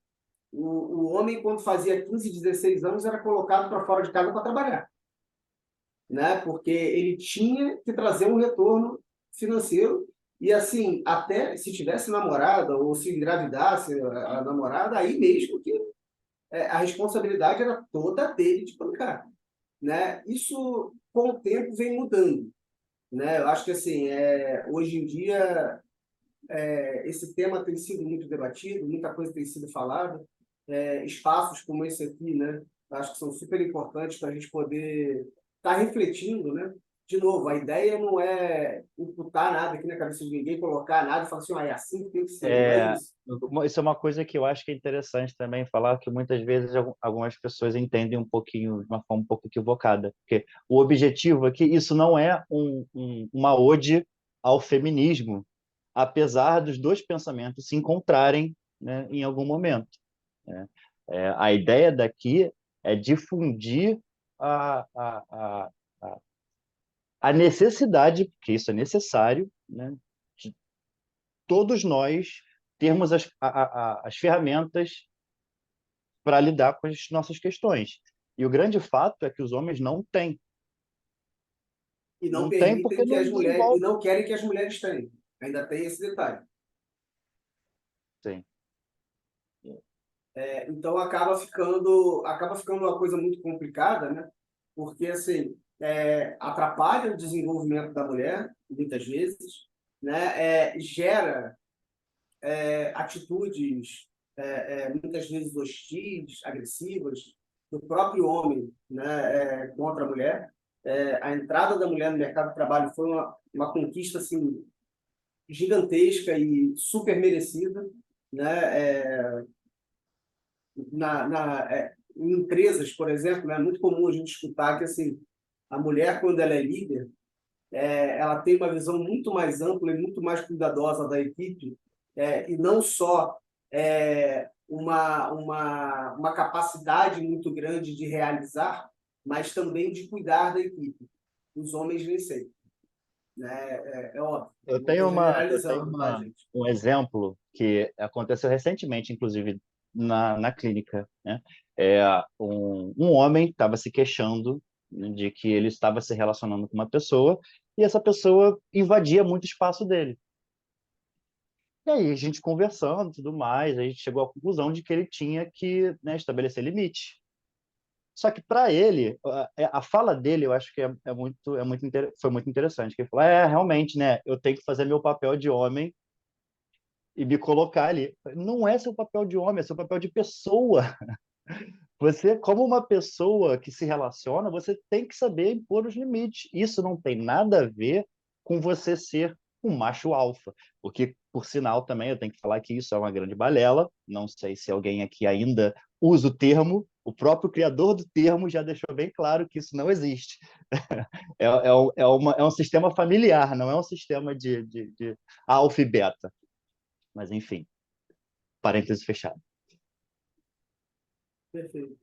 o homem, quando fazia 15, 16 anos, era colocado para fora de casa para trabalhar, né? Porque ele tinha que trazer um retorno financeiro e assim, até se tivesse namorada ou se engravidasse a namorada, aí mesmo que a responsabilidade era toda dele de bancar, né? Isso com o tempo vem mudando, né? Eu acho que assim, hoje em dia esse tema tem sido muito debatido, muita coisa tem sido falada, espaços como esse aqui, né? Acho que são super importantes para a gente poder estar refletindo, né? De novo, a ideia não é imputar nada aqui na cabeça de ninguém, colocar nada e falar assim, é assim que tem que ser, não é é, isso. isso é uma coisa que eu acho que é interessante também falar, que muitas vezes algumas pessoas entendem um pouquinho, de uma forma um pouco equivocada. Porque o objetivo aqui, isso não é uma ode ao feminismo, apesar dos dois pensamentos se encontrarem, né, em algum momento, né? A ideia daqui é difundir a, a, a, a a necessidade, porque isso é necessário, né, de todos nós termos as ferramentas para lidar com as nossas questões. E o grande fato é que os homens não têm. E não Não têm porque permitem que não as mulheres, e desenvolvem. não querem que as mulheres tenham. Ainda tem esse detalhe. Sim. Então acaba ficando uma coisa muito complicada, né? Porque assim atrapalha o desenvolvimento da mulher muitas vezes, né? Gera atitudes muitas vezes hostis, agressivas do próprio homem, né? Contra a mulher. A entrada da mulher no mercado de trabalho foi uma conquista assim gigantesca e super merecida, né? Em empresas, por exemplo, é muito comum a gente escutar que assim, a mulher, quando ela é líder, ela tem uma visão muito mais ampla e muito mais cuidadosa da equipe, e não só uma capacidade muito grande de realizar, mas também de cuidar da equipe. Os homens nem sempre. Né? É óbvio, Eu não estou tenho generalizando, tá, gente? um exemplo que aconteceu recentemente, inclusive, na clínica, né? Um homem estava se queixando, né, de que ele estava se relacionando com uma pessoa e essa pessoa invadia muito o espaço dele. E aí, a gente conversando e tudo mais, a gente chegou à conclusão de que ele tinha que, né, estabelecer limite. Só que para ele, a fala dele, eu acho que foi muito interessante. Que ele falou: realmente, né? Eu tenho que fazer meu papel de homem e me colocar ali. Não é seu papel de homem, é seu papel de pessoa. Você, como uma pessoa que se relaciona, você tem que saber impor os limites. Isso não tem nada a ver com você ser um macho alfa, porque, por sinal, também eu tenho que falar que isso é uma grande balela. Não sei se alguém aqui ainda usa o termo. O próprio criador do termo já deixou bem claro que isso não existe. É um sistema familiar, não é um sistema de alfa e beta. Mas, enfim, parênteses fechado. Perfeito.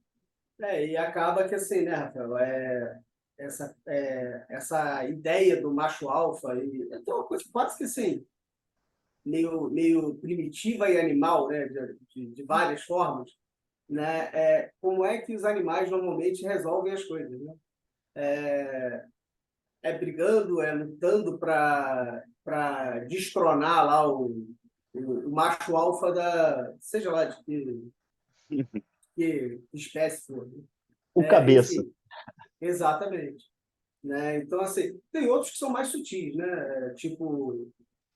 E acaba que assim, né, Rafael? Essa ideia do macho alfa é uma coisa quase que assim, meio primitiva e animal, né, de várias formas, né? Como é que os animais normalmente resolvem as coisas, né? Brigando, lutando para destronar lá o macho alfa seja lá de que espécie for, né? O cabeça. Enfim, exatamente. Né? Então, assim, tem outros que são mais sutis, né? Tipo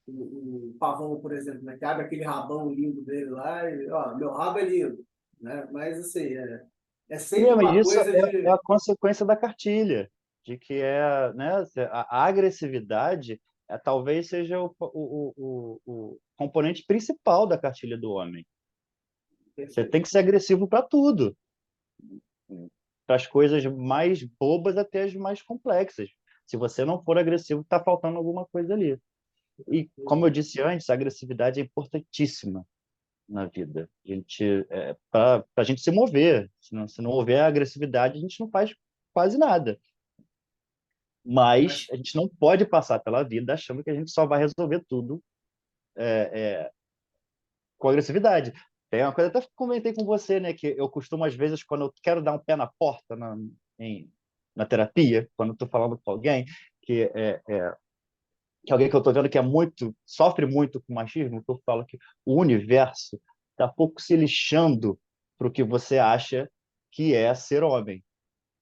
o pavão, por exemplo, né? Que abre aquele rabão lindo dele lá e, ó, meu rabo é lindo, né? Mas, assim, é sempre Mas uma isso coisa é de... a consequência da cartilha, de que né, a agressividade talvez seja o componente principal da cartilha do homem. Você tem que ser agressivo para tudo, para as coisas mais bobas até as mais complexas. Se você não for agressivo, está faltando alguma coisa ali. E, como eu disse antes, a agressividade é importantíssima na vida. Para a gente se mover. Se não houver agressividade, a gente não faz quase nada. Mas Mas, a gente não pode passar pela vida achando que a gente só vai resolver tudo com agressividade. Tem uma coisa, até comentei com você, né, que eu costumo, às vezes, quando eu quero dar um pé na porta na terapia, quando estou falando com alguém, que que alguém que eu estou vendo que sofre muito com machismo, que eu falo que o universo está pouco se lixando para o que você acha que é ser homem.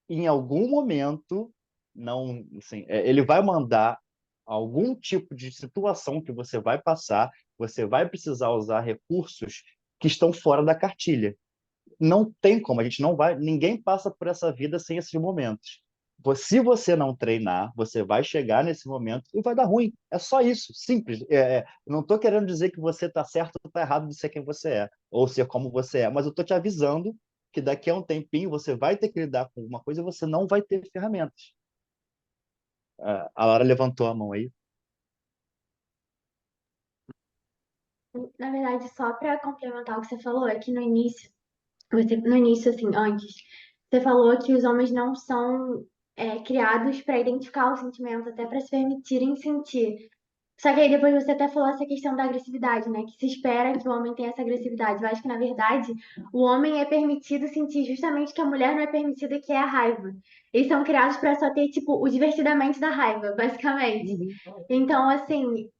Em algum momento, não, assim, ele vai mandar algum tipo de situação que você vai passar, você vai precisar usar recursos que estão fora da cartilha. Não tem como, a gente não vai, ninguém passa por essa vida sem esses momentos. Se você não treinar, você vai chegar nesse momento e vai dar ruim. É só isso, simples. Não estou querendo dizer que você está certo ou está errado de ser quem você é, ou ser como você é, mas eu estou te avisando que daqui a um tempinho você vai ter que lidar com alguma coisa e você não vai ter ferramentas. A Lara levantou a mão aí. Na verdade, só para complementar o que você falou, é que no início, assim, antes, você falou que os homens não são criados para identificar os sentimentos, até para se permitirem sentir. Só que aí depois você até falou essa questão da agressividade, né? Que se espera que o homem tenha essa agressividade. Eu acho que, na verdade, o homem é permitido sentir justamente o que a mulher não é permitida, que é a raiva. Eles são criados para só ter, tipo, o divertidamente da raiva, basicamente. Uhum. Então, assim,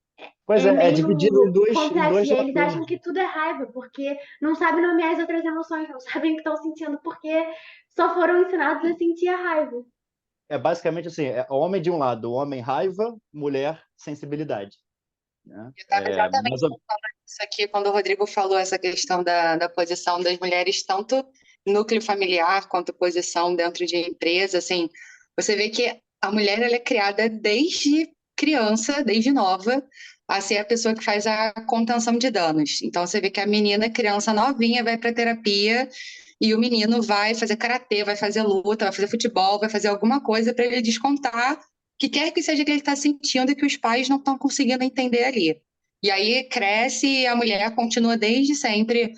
Pois é é dividido meio em complexo. dois E eles relatores. acham que tudo é raiva, porque não sabem nomear as outras emoções, não sabem o que estão sentindo, porque só foram ensinados a sentir a raiva. É basicamente assim: homem de um lado, homem raiva, mulher sensibilidade. Né? Eu estava exatamente falando isso aqui quando o Rodrigo falou essa questão da posição das mulheres, tanto núcleo familiar quanto posição dentro de empresa, assim, você vê que a mulher ela é criada desde criança, desde nova, a ser a pessoa que faz a contenção de danos. Então você vê que a menina, criança novinha, vai para terapia e o menino vai fazer karatê, vai fazer luta, vai fazer futebol, vai fazer alguma coisa para ele descontar que quer que seja que ele está sentindo e que os pais não estão conseguindo entender ali. E aí cresce e a mulher continua desde sempre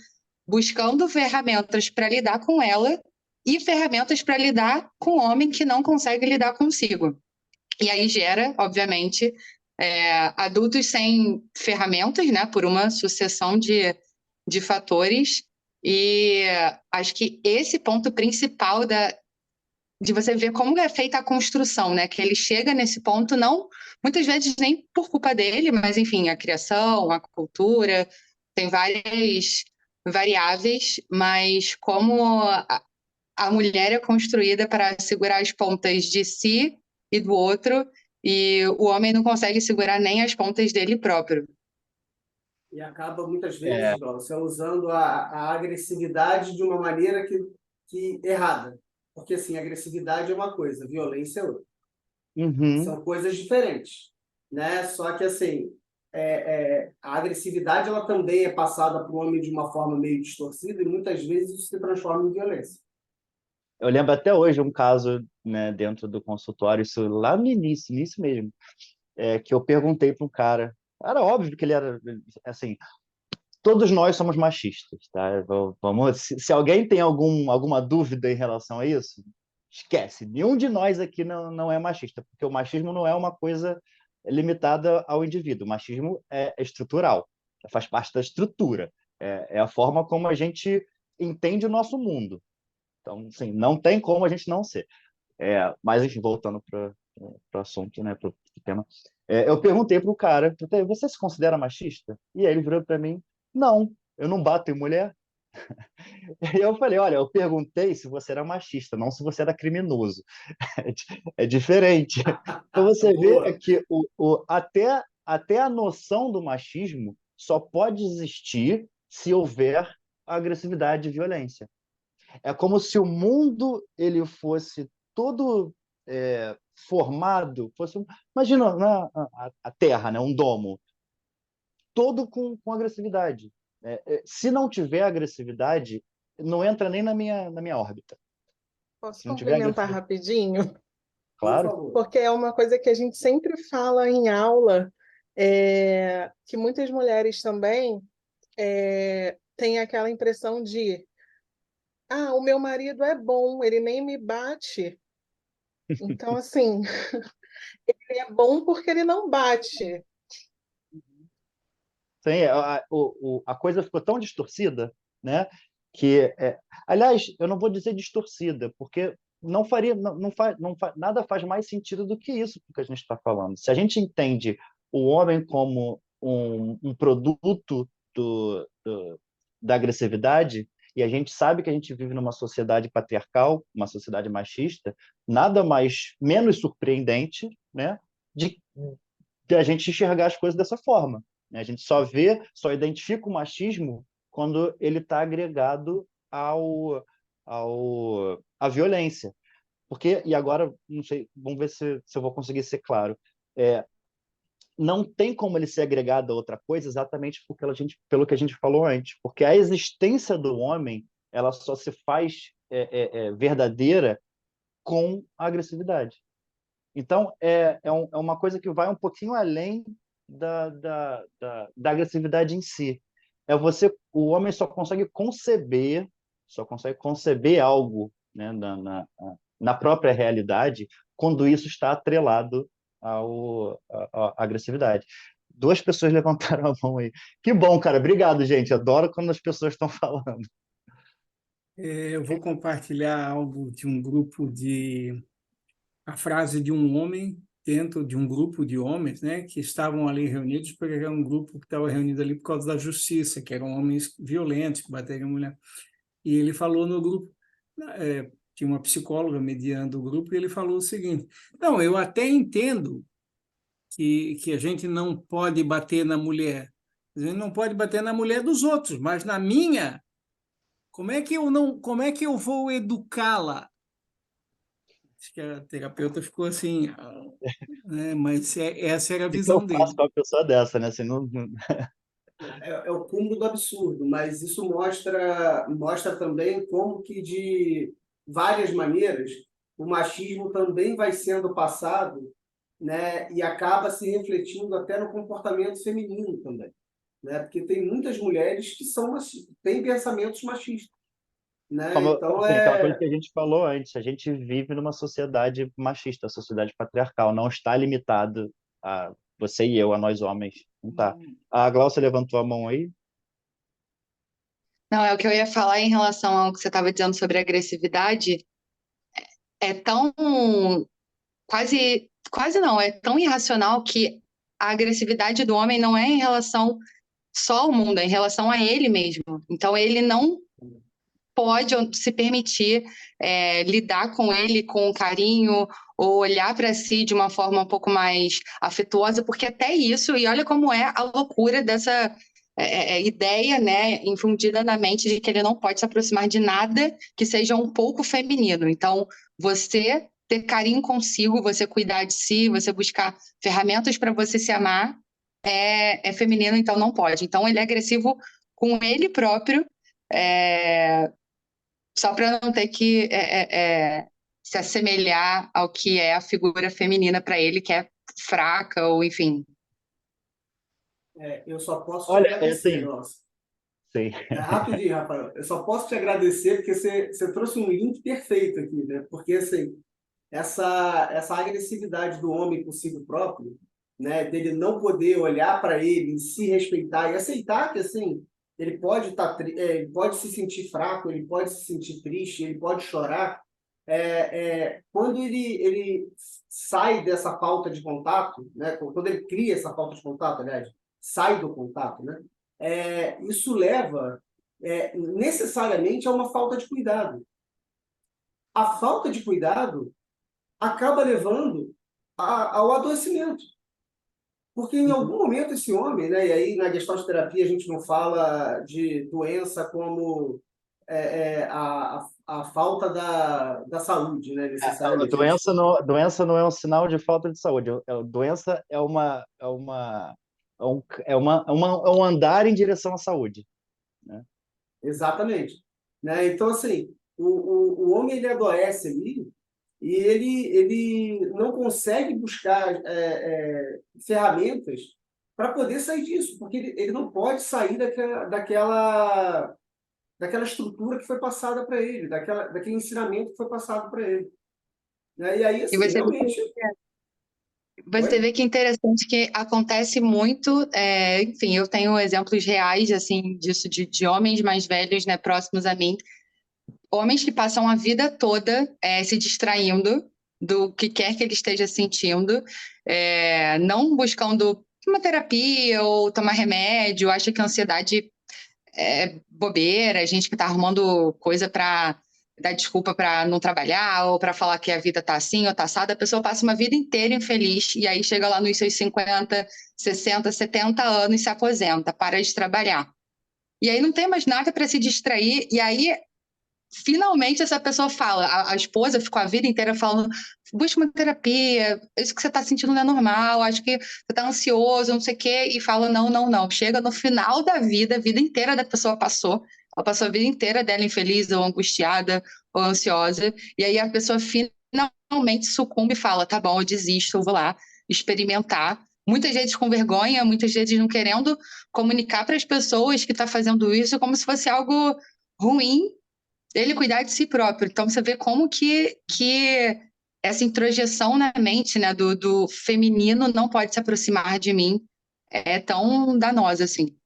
buscando ferramentas para lidar com ela e ferramentas para lidar com o homem que não consegue lidar consigo. E aí gera, obviamente, adultos sem ferramentas, né, por uma sucessão de fatores. E acho que esse ponto principal de você ver como é feita a construção, né? Que ele chega nesse ponto não muitas vezes nem por culpa dele, mas enfim, a criação, a cultura, tem várias variáveis, mas como a mulher é construída para segurar as pontas de si e do outro, e o homem não consegue segurar nem as pontas dele próprio. E acaba, muitas É, vezes, você usando a agressividade de uma maneira que errada. Porque, assim, agressividade é uma coisa, violência é outra. uhum. São coisas diferentes, né? Só que, assim, a agressividade ela também é passada para o homem de uma forma meio distorcida e muitas vezes isso se transforma em violência. Eu lembro até hoje um caso, né, dentro do consultório, isso lá no início mesmo, que eu perguntei para um cara. Era óbvio que ele era, assim, todos nós somos machistas, tá? Vamos, se alguém tem alguma dúvida em relação a isso, esquece. Nenhum de nós aqui não é machista, porque o machismo não é uma coisa limitada ao indivíduo. O machismo é estrutural, faz parte da estrutura. É a forma como a gente entende o nosso mundo. Então, assim, não tem como a gente não ser. Mas, enfim, voltando para o assunto, né, para o tema. Eu perguntei para o cara, você se considera machista? E aí ele virou para mim, não, eu não bato em mulher. E eu falei, olha, eu perguntei se você era machista, não se você era criminoso. É diferente. Para você ver Boa. que até a noção do machismo só pode existir se houver agressividade e violência. É como se o mundo ele fosse todo formado, imagina, né, a Terra, né, um domo, todo com agressividade. Se não tiver agressividade, não entra nem na minha órbita. Posso Se não tiver complementar agressividade, rapidinho? Por claro. favor. Porque é uma coisa que a gente sempre fala em aula, que muitas mulheres também têm aquela impressão de o meu marido é bom, ele nem me bate. Então, assim, ele é bom porque ele não bate. Sim, a coisa ficou tão distorcida, né? Que, aliás, eu não vou dizer distorcida, porque não faria, nada faz mais sentido do que isso que a gente está falando. Se a gente entende o homem como um produto da agressividade, e a gente sabe que a gente vive numa sociedade patriarcal, uma sociedade machista, nada mais menos surpreendente, né, de a gente enxergar as coisas dessa forma, né? A gente só identifica o machismo quando ele está agregado à violência. Porque, e agora, não sei, vamos ver se eu vou conseguir ser claro. Não tem como ele ser agregado a outra coisa exatamente pelo que a gente falou antes. Porque a existência do homem ela só se faz verdadeira com a agressividade. Então, é uma coisa que vai um pouquinho além da agressividade em si. O homem só consegue conceber algo, né, na própria realidade quando isso está atrelado à agressividade. Duas pessoas levantaram a mão aí. Que bom, cara. Obrigado, gente. Adoro quando as pessoas estão falando. Eu vou compartilhar algo de um grupo a frase de um homem dentro de um grupo de homens, né, que estavam ali reunidos, porque era um grupo que estava reunido ali por causa da justiça, que eram homens violentos, que bateriam mulher. E ele falou no grupo, tinha uma psicóloga mediando o grupo, e ele falou o seguinte: não, eu até entendo que a gente não pode bater na mulher, a gente não pode bater na mulher dos outros, mas na minha, como é que eu vou educá-la? Acho que a terapeuta ficou assim, né? Mas essa era a O que eu visão faço dele. com uma pessoa dessa, né? Assim, É o cúmulo do absurdo, mas isso mostra também como que, de várias maneiras, o machismo também vai sendo passado, né, e acaba se refletindo até no comportamento feminino também, né, porque tem muitas mulheres que têm pensamentos machistas, né, como, então assim, aquela coisa que a gente falou antes, a gente vive numa sociedade machista, sociedade patriarcal, não está limitado a você e eu, a nós homens, não tá. A Glaucia levantou a mão aí. Não, é o que eu ia falar em relação ao que você estava dizendo sobre agressividade. É tão quase quase não, é tão irracional que a agressividade do homem não é em relação só ao mundo, é em relação a ele mesmo. Então, ele não pode se permitir lidar com ele com carinho ou olhar para si de uma forma um pouco mais afetuosa, porque até isso, e olha como é a loucura dessa ideia, né, infundida na mente de que ele não pode se aproximar de nada que seja um pouco feminino. Então, você ter carinho consigo, você cuidar de si, você buscar ferramentas para você se amar, é feminino, então não pode. Então, ele é agressivo com ele próprio, só para não ter que se assemelhar ao que é a figura feminina para ele, que é fraca, ou enfim. Eu só posso te Olha, é agradecer, assim, nossa. sim. Rapidinho, Rafael. Eu só posso te agradecer porque você trouxe um link perfeito aqui, né? Porque, assim, essa agressividade do homem consigo próprio, né? Dele não poder olhar para ele, se respeitar e aceitar que, assim, ele pode ele pode se sentir fraco, ele pode se sentir triste, ele pode chorar. Quando ele sai dessa falta de contato, né? Quando ele cria essa falta de contato, aliás, sai do contato, né? Isso leva necessariamente a uma falta de cuidado. A falta de cuidado acaba levando ao adoecimento. Porque em algum momento esse homem, né, e aí na Gestalt-terapia a gente não fala de doença como a falta da saúde, né, A necessariamente. A gente doença não é um sinal de falta de saúde. Doença é um andar em direção à saúde, né? Exatamente. Né? Então, assim, o homem ele adoece ali e ele não consegue buscar ferramentas para poder sair disso, porque ele não pode sair daquela estrutura que foi passada para ele, daquele ensinamento que foi passado para ele. Né? E aí, E assim, realmente... você Oi? vê que é interessante que acontece muito, enfim, eu tenho exemplos reais, assim, disso, de homens mais velhos, né, próximos a mim, homens que passam a vida toda se distraindo do que quer que ele esteja sentindo, não buscando uma terapia ou tomar remédio, acha que a ansiedade é bobeira, gente que está arrumando coisa para dar desculpa para não trabalhar ou para falar que a vida tá assim ou tá assada, a pessoa passa uma vida inteira infeliz e aí chega lá nos seus 50, 60, 70 anos e se aposenta, para de trabalhar. E aí não tem mais nada para se distrair, e aí finalmente essa pessoa fala, a esposa ficou a vida inteira falando, busca uma terapia, isso que você está sentindo não é normal, acho que você está ansioso, não sei o quê, e fala, não, não, não. Chega no final da vida, a vida inteira da pessoa passou, ela passou a vida inteira dela infeliz, ou angustiada, ou ansiosa, e aí a pessoa finalmente sucumbe e fala, tá bom, eu desisto, eu vou lá experimentar, muitas vezes com vergonha, muitas vezes não querendo comunicar para as pessoas que está fazendo isso como se fosse algo ruim, ele cuidar de si próprio. Então, você vê como que essa introjeção na mente, né, do feminino não pode se aproximar de mim, é tão danosa, assim.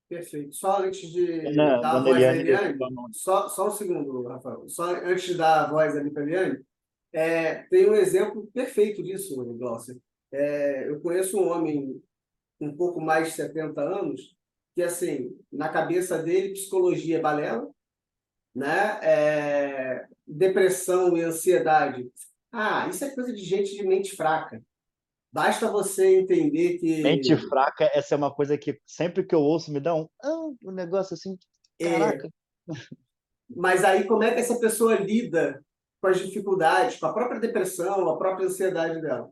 Perfeito. Só antes de Ana, dar a Dona voz da Eliane, Eliane, só um segundo, Rafael. Só antes de dar a voz ali para a Eliane, tem um exemplo perfeito disso, Glaucia. Eu conheço um homem um pouco mais de 70 anos que, assim, na cabeça dele, psicologia é balela, né? Depressão e ansiedade. Ah, isso é coisa de gente de mente fraca. Basta você entender mente que fraca, essa é uma coisa que sempre que eu ouço me dá um negócio assim, caraca. Mas aí como é que essa pessoa lida com as dificuldades, com a própria depressão, a própria ansiedade dela?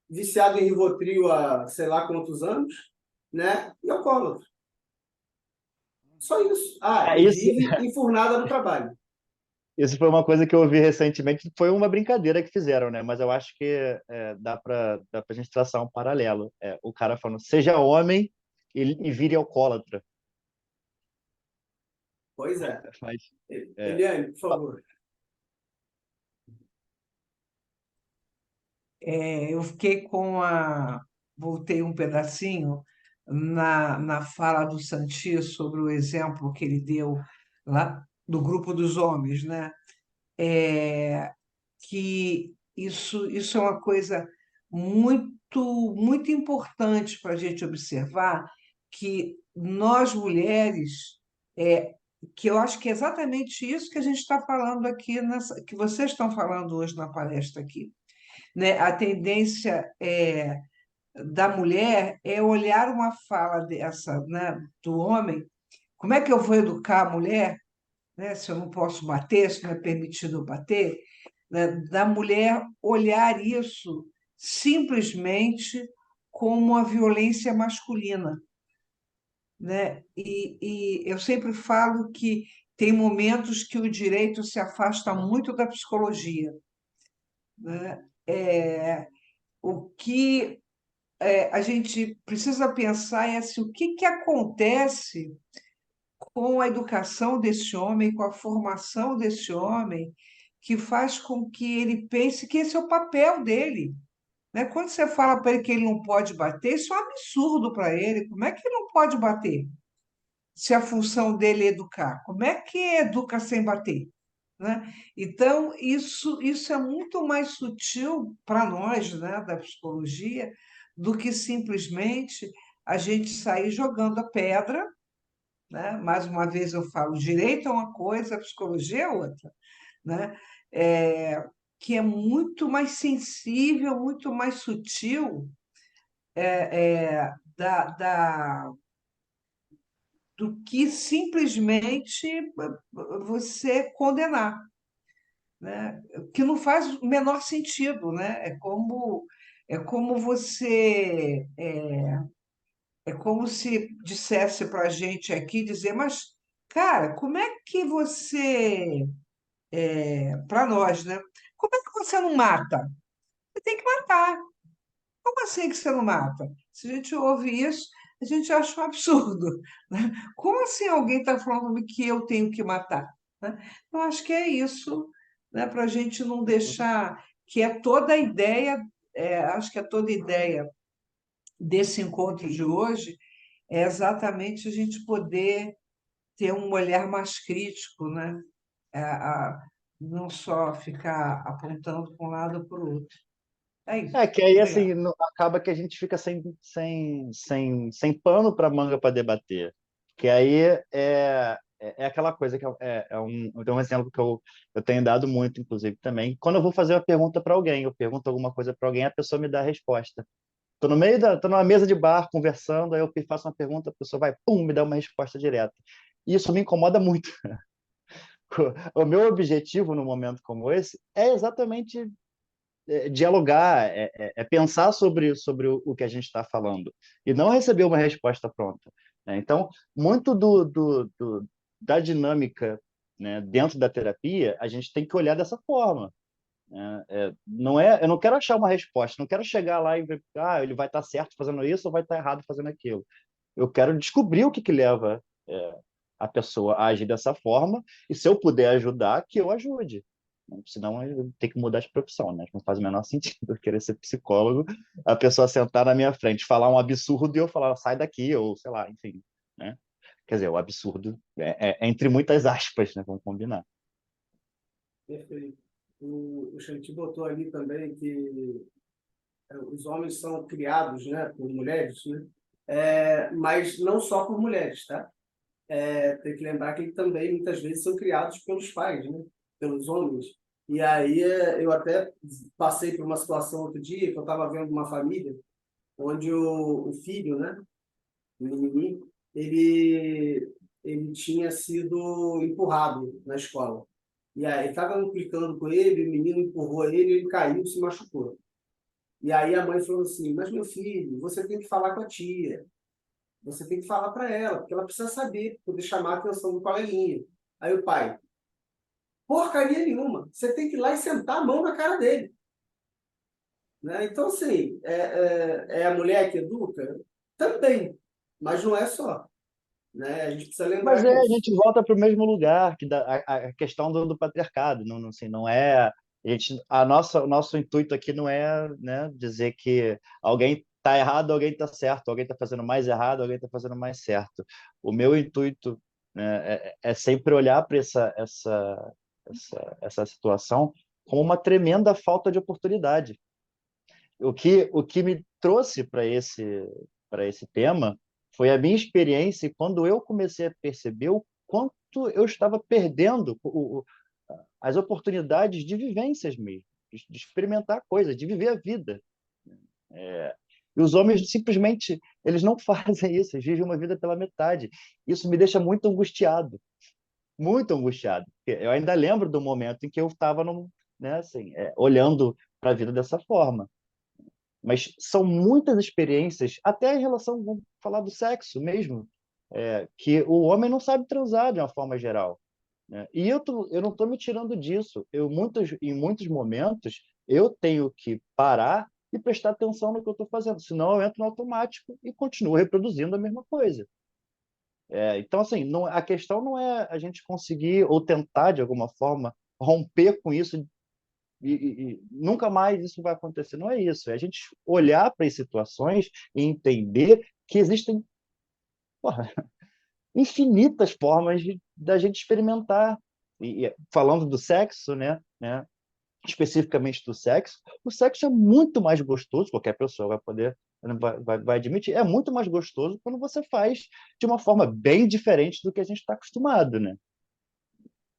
Viciado em Rivotril há sei lá quantos anos, né? E alcoólatra. Só isso. É, E vive enfurnada no trabalho. isso foi uma coisa que eu ouvi recentemente, foi uma brincadeira que fizeram, né? Mas eu acho que dá para a gente traçar um paralelo. O cara falando, seja homem e vire alcoólatra. Pois é. Faz, Eliane, por favor. Eu fiquei voltei um pedacinho na fala do Santi sobre o exemplo que ele deu lá do grupo dos homens, né? Que isso é uma coisa muito importante para a gente observar que nós mulheres, que eu acho que é exatamente isso que a gente está falando aqui, que vocês estão falando hoje na palestra aqui, né? A tendência da mulher é olhar uma fala dessa, né, do homem. Como é que eu vou educar a mulher, né, se eu não posso bater, se não é permitido eu bater, né, da mulher olhar isso simplesmente como uma violência masculina, né? E eu sempre falo que tem momentos que o direito se afasta muito da psicologia, né? O que a gente precisa pensar é assim, o que que acontece com a educação desse homem, com a formação desse homem, que faz com que ele pense que esse é o papel dele, né? Quando você fala para ele que ele não pode bater, isso é um absurdo para ele. Como é que ele não pode bater? Se a função dele é educar, como é que educa sem bater? Né? Então, isso é muito mais sutil para nós, né, da psicologia, do que simplesmente a gente sair jogando a pedra, né? Mais uma vez eu falo, direito é uma coisa, a psicologia é outra, né? É, que é muito mais sensível, muito mais sutil do que simplesmente você condenar, né? Que não faz o menor sentido, né? É como você é como se dissesse para a gente aqui dizer, mas cara, como é que você para nós, né? Como é que você não mata? Você tem que matar. Como assim que você não mata? Se a gente ouve isso, a gente acha um absurdo, né? Como assim alguém está falando que eu tenho que matar? Né? Eu acho que é isso, né? Para a gente não deixar que é toda a ideia, acho que é toda a ideia desse encontro de hoje é exatamente a gente poder ter um olhar mais crítico, né? Não só ficar apontando para um lado ou para o outro. É isso. Que aí, Obrigada. assim, acaba que a gente fica sem pano para manga para debater. Que aí é aquela coisa que é um exemplo que eu tenho dado muito, inclusive, também. Quando eu vou fazer uma pergunta para alguém, eu pergunto alguma coisa para alguém, a pessoa me dá a resposta. Tô numa mesa de bar conversando, aí eu faço uma pergunta, a pessoa vai, pum, me dá uma resposta direta. E isso me incomoda muito. O meu objetivo num momento como esse é exatamente dialogar, pensar sobre o que a gente está falando e não receber uma resposta pronta, né? Então, muito da dinâmica, né, dentro da terapia, a gente tem que olhar dessa forma, né? Não eu não quero achar uma resposta, não quero chegar lá e ver, ele vai estar certo fazendo isso ou vai estar errado fazendo aquilo. Eu quero descobrir o que leva a pessoa a agir dessa forma e, se eu puder ajudar, que eu ajude. Senão, eu tenho que mudar de profissão, né? Não faz o menor sentido eu querer ser psicólogo, a pessoa sentar na minha frente, falar um absurdo e eu falar, sai daqui, ou sei lá, enfim, né? Quer dizer, o absurdo é entre muitas aspas, né? Vamos combinar. Perfeito. O Xanti botou ali também que os homens são criados, né, por mulheres, né? Mas não só por mulheres, tá? Tem que lembrar que também muitas vezes são criados pelos pais, né? Pelos homens. E aí eu até passei por uma situação outro dia que eu estava vendo uma família onde o filho, né, o menininho, ele tinha sido empurrado na escola. E aí estava implicando com ele, o menino empurrou ele caiu, se machucou. E aí a mãe falou assim, mas meu filho, você tem que falar com a tia, você tem que falar para ela, porque ela precisa saber, poder chamar a atenção do coleguinha. Aí o pai, porcaria nenhuma, você tem que ir lá e sentar a mão na cara dele. Né? Então, assim, é a mulher que educa? Também, mas não é só. Né? A gente precisa Mas lembrar a disso. gente volta para o mesmo lugar, a questão do patriarcado. Não, assim, não é. O nosso intuito aqui não é, né, dizer que alguém está errado, alguém está certo, alguém está fazendo mais errado, alguém está fazendo mais certo. O meu intuito, né, é sempre olhar para essa situação como uma tremenda falta de oportunidade. o que me trouxe para esse tema foi a minha experiência e quando eu comecei a perceber o quanto eu estava perdendo as oportunidades de vivências mesmo, de experimentar coisas, de viver a vida. E os homens simplesmente eles não fazem isso, eles vivem uma vida pela metade. Isso me deixa muito angustiado, muito angustiado. Eu ainda lembro do momento em que eu estava, né, assim, olhando para a vida dessa forma. Mas são muitas experiências, até em relação, vamos falar do sexo mesmo, que o homem não sabe transar de uma forma geral, né? E eu não estou me tirando disso. Em muitos momentos, eu tenho que parar e prestar atenção no que eu estou fazendo, senão eu entro no automático e continuo reproduzindo a mesma coisa. Então, assim, a questão não é a gente conseguir ou tentar, de alguma forma, romper com isso e nunca mais isso vai acontecer. Não é isso. É a gente olhar para as situações e entender que existem, porra, infinitas formas da gente experimentar. Falando do sexo, né, especificamente do sexo, o sexo é muito mais gostoso, qualquer pessoa vai poder, vai admitir, é muito mais gostoso quando você faz de uma forma bem diferente do que a gente está acostumado, né?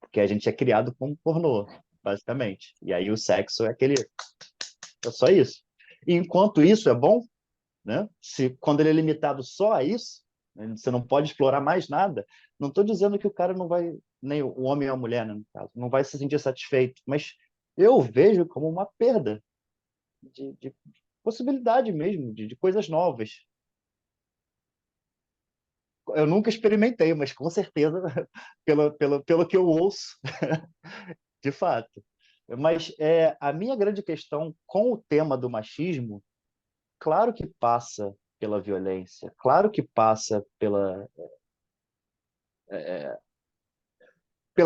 Porque a gente é criado com pornô, basicamente. E aí o sexo é só isso. E enquanto isso é bom, né? Quando ele é limitado só a isso, né? Você não pode explorar mais nada. Não estou dizendo que o cara não vai, nem o homem ou a mulher, né, no caso, não vai se sentir satisfeito, mas eu vejo como uma perda de possibilidade mesmo, de coisas novas. Eu nunca experimentei, mas com certeza, pelo que eu ouço, de fato. Mas a minha grande questão com o tema do machismo, claro que passa pela violência, claro que passa pela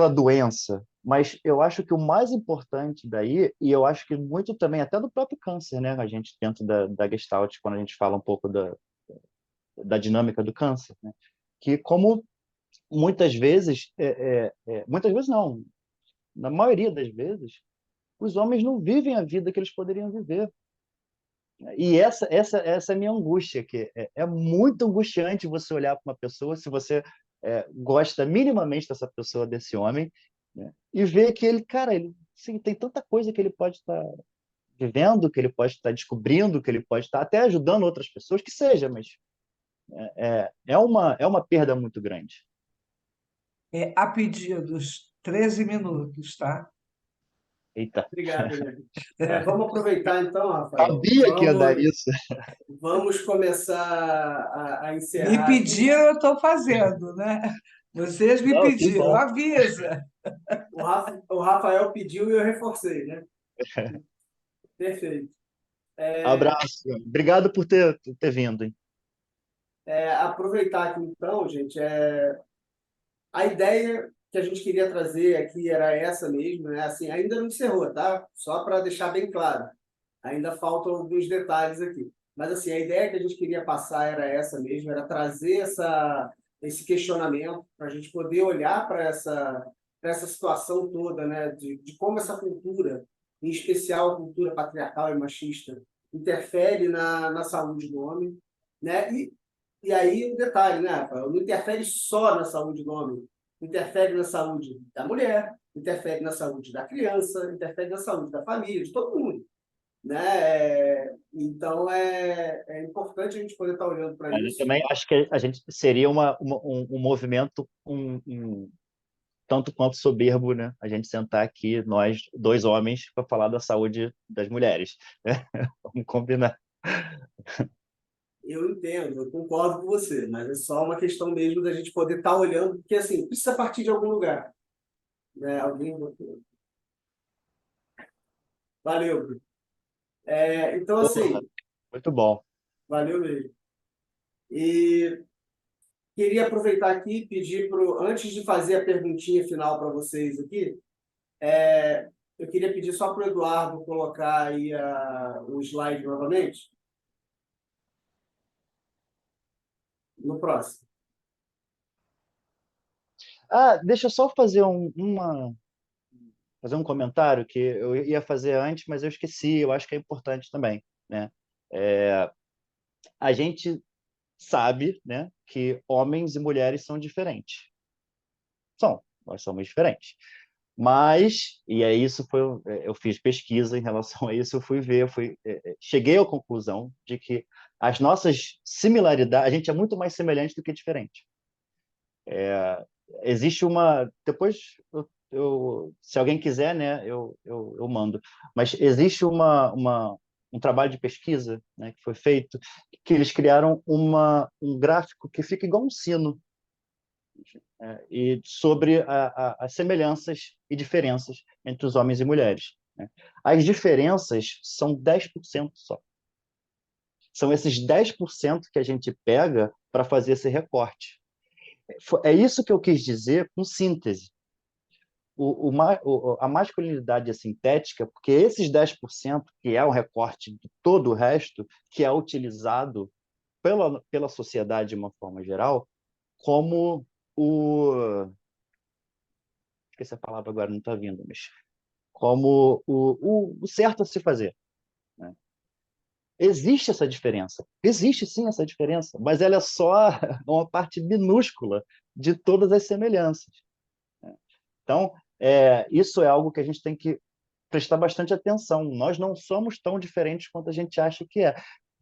doença, mas eu acho que o mais importante daí, e eu acho que muito também até do próprio câncer, né? A gente dentro da Gestalt, quando a gente fala um pouco da dinâmica do câncer, né? Que como muitas vezes, muitas vezes não, na maioria das vezes, os homens não vivem a vida que eles poderiam viver. E essa é a minha angústia, que é muito angustiante você olhar para uma pessoa, se você gosta minimamente dessa pessoa, desse homem, né? E ver que ele, cara, ele sim, tem tanta coisa que ele pode estar vivendo, que ele pode estar descobrindo, que ele pode estar até ajudando outras pessoas, que seja, mas é uma perda muito grande. A pedidos, 13 minutos, tá? Eita, Obrigado, Helena. Vamos aproveitar então, Rafael. sabia que ia dar isso. Vamos começar a Me encerrar aqui. pediram, eu estou fazendo, né? Vocês me Não, que pediram, bom. avisa. O Rafael pediu e eu reforcei, né? Perfeito. Abraço. Obrigado por ter vindo, hein? Aproveitar aqui então, gente, a ideia que a gente queria trazer aqui era essa mesmo, né? Assim, ainda não encerrou, tá? Só para deixar bem claro. Ainda faltam alguns detalhes aqui. Mas assim, a ideia que a gente queria passar era essa mesmo, era trazer esse questionamento para a gente poder olhar para essa situação toda, né? De como essa cultura, em especial a cultura patriarcal e machista, interfere na saúde do homem, né? E aí um detalhe, né, Rafael? Não interfere só na saúde do homem, interfere na saúde da mulher, interfere na saúde da criança, interfere na saúde da família, de todo mundo, né? Então é importante a gente poder estar olhando para Mas eu isso. também acho que a gente seria um movimento tanto quanto soberbo, né? A gente sentar aqui, nós, dois homens, para falar da saúde das mulheres, né? Vamos combinar. Eu entendo, eu concordo com você, mas é só uma questão mesmo da gente poder estar olhando, porque assim, precisa partir de algum lugar, né? Alguém. Valeu, Bruno. Então, Porra, assim, muito bom. valeu mesmo. E queria aproveitar aqui e pedir antes de fazer a perguntinha final para vocês aqui, eu queria pedir só para o Eduardo colocar aí o slide novamente, no próximo. Deixa eu só fazer um comentário que eu ia fazer antes, mas eu esqueci, eu acho que é importante também. né? É, a gente sabe, né, que homens e mulheres são diferentes. Nós somos diferentes. Mas, e aí isso foi, eu fiz pesquisa em relação a isso, eu fui ver, cheguei à conclusão de que as nossas similaridades, a gente é muito mais semelhante do que diferente. Existe uma, depois, se alguém quiser, né, eu mando, mas existe um trabalho de pesquisa, né, que foi feito, que eles criaram um gráfico que fica igual um sino, e sobre as semelhanças e diferenças entre os homens e mulheres, né? As diferenças são 10% só. São esses 10% que a gente pega para fazer esse recorte. É isso que eu quis dizer com síntese. A masculinidade é sintética, porque esses 10%, que é o recorte de todo o resto, que é utilizado pela sociedade de uma forma geral, como o esqueci a palavra agora, não está vindo, mas como o certo a se fazer, né? Existe essa diferença, existe sim essa diferença, mas ela é só uma parte minúscula de todas as semelhanças, né? Então, isso é algo que a gente tem que prestar bastante atenção. Nós não somos tão diferentes quanto a gente acha que é.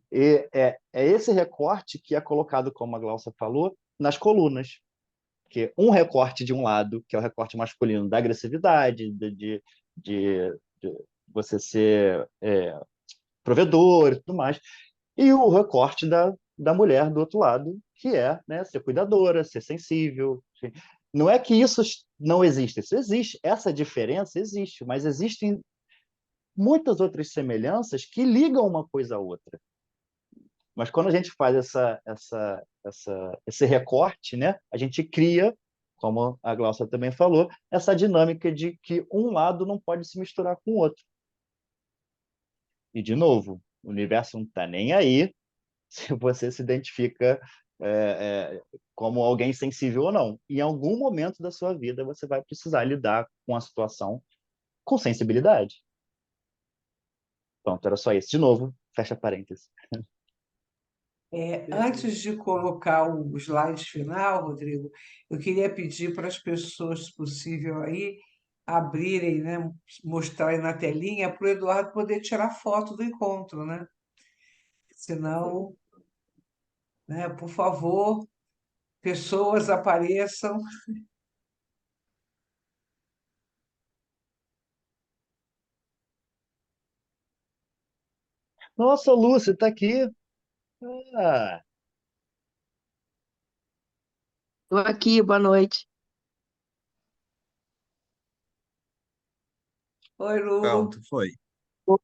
E é esse recorte que é colocado, como a Glaucia falou, nas colunas. Que um recorte de um lado, que é o recorte masculino da agressividade, de, de você ser provedor e tudo mais, e o recorte da mulher do outro lado, que é, né, ser cuidadora, ser sensível. Não é que isso não existe, isso existe, essa diferença existe, mas existem muitas outras semelhanças que ligam uma coisa à outra. Mas quando a gente faz esse recorte, né, a gente cria, como a Glaucia também falou, essa dinâmica de que um lado não pode se misturar com o outro. E, de novo, o universo não está nem aí se você se identifica como alguém sensível ou não. Em algum momento da sua vida, você vai precisar lidar com a situação com sensibilidade. Pronto, era só isso. De novo, fecha parênteses. Antes de colocar o slide final, Rodrigo, eu queria pedir para as pessoas, se possível, aí abrirem, né, mostrarem na telinha para o Eduardo poder tirar foto do encontro, né? Senão, né, por favor, pessoas apareçam. Nossa, Lúcia, está aqui. Ah, Estou aqui, boa noite. Oi, Lu. Pronto, foi. Oi?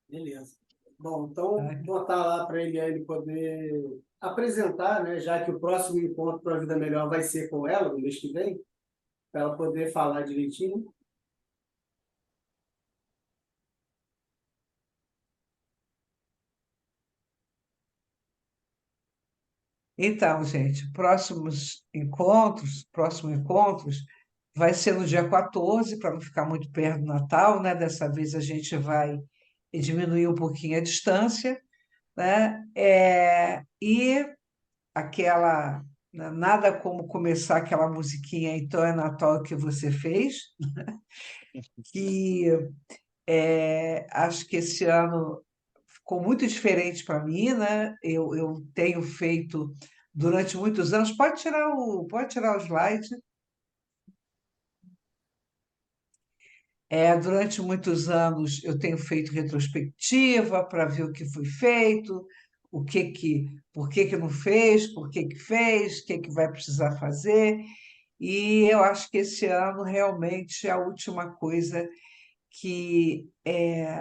Beleza. Bom, então botar lá para ele poder apresentar, né, já que o próximo encontro para a Vida Melhor vai ser com ela, no mês que vem, para ela poder falar direitinho. Então, gente, próximos encontros vai ser no dia 14, para não ficar muito perto do Natal, né? Dessa vez a gente vai diminuir um pouquinho a distância, né? E aquela, né, nada como começar aquela musiquinha Então é Natal que você fez, que acho que esse ano ficou muito diferente para mim, né? Eu tenho feito durante muitos anos. Pode tirar o slide. Durante muitos anos eu tenho feito retrospectiva para ver o que foi feito, por que não fez, por que fez, o que vai precisar fazer. E eu acho que esse ano realmente é a última coisa que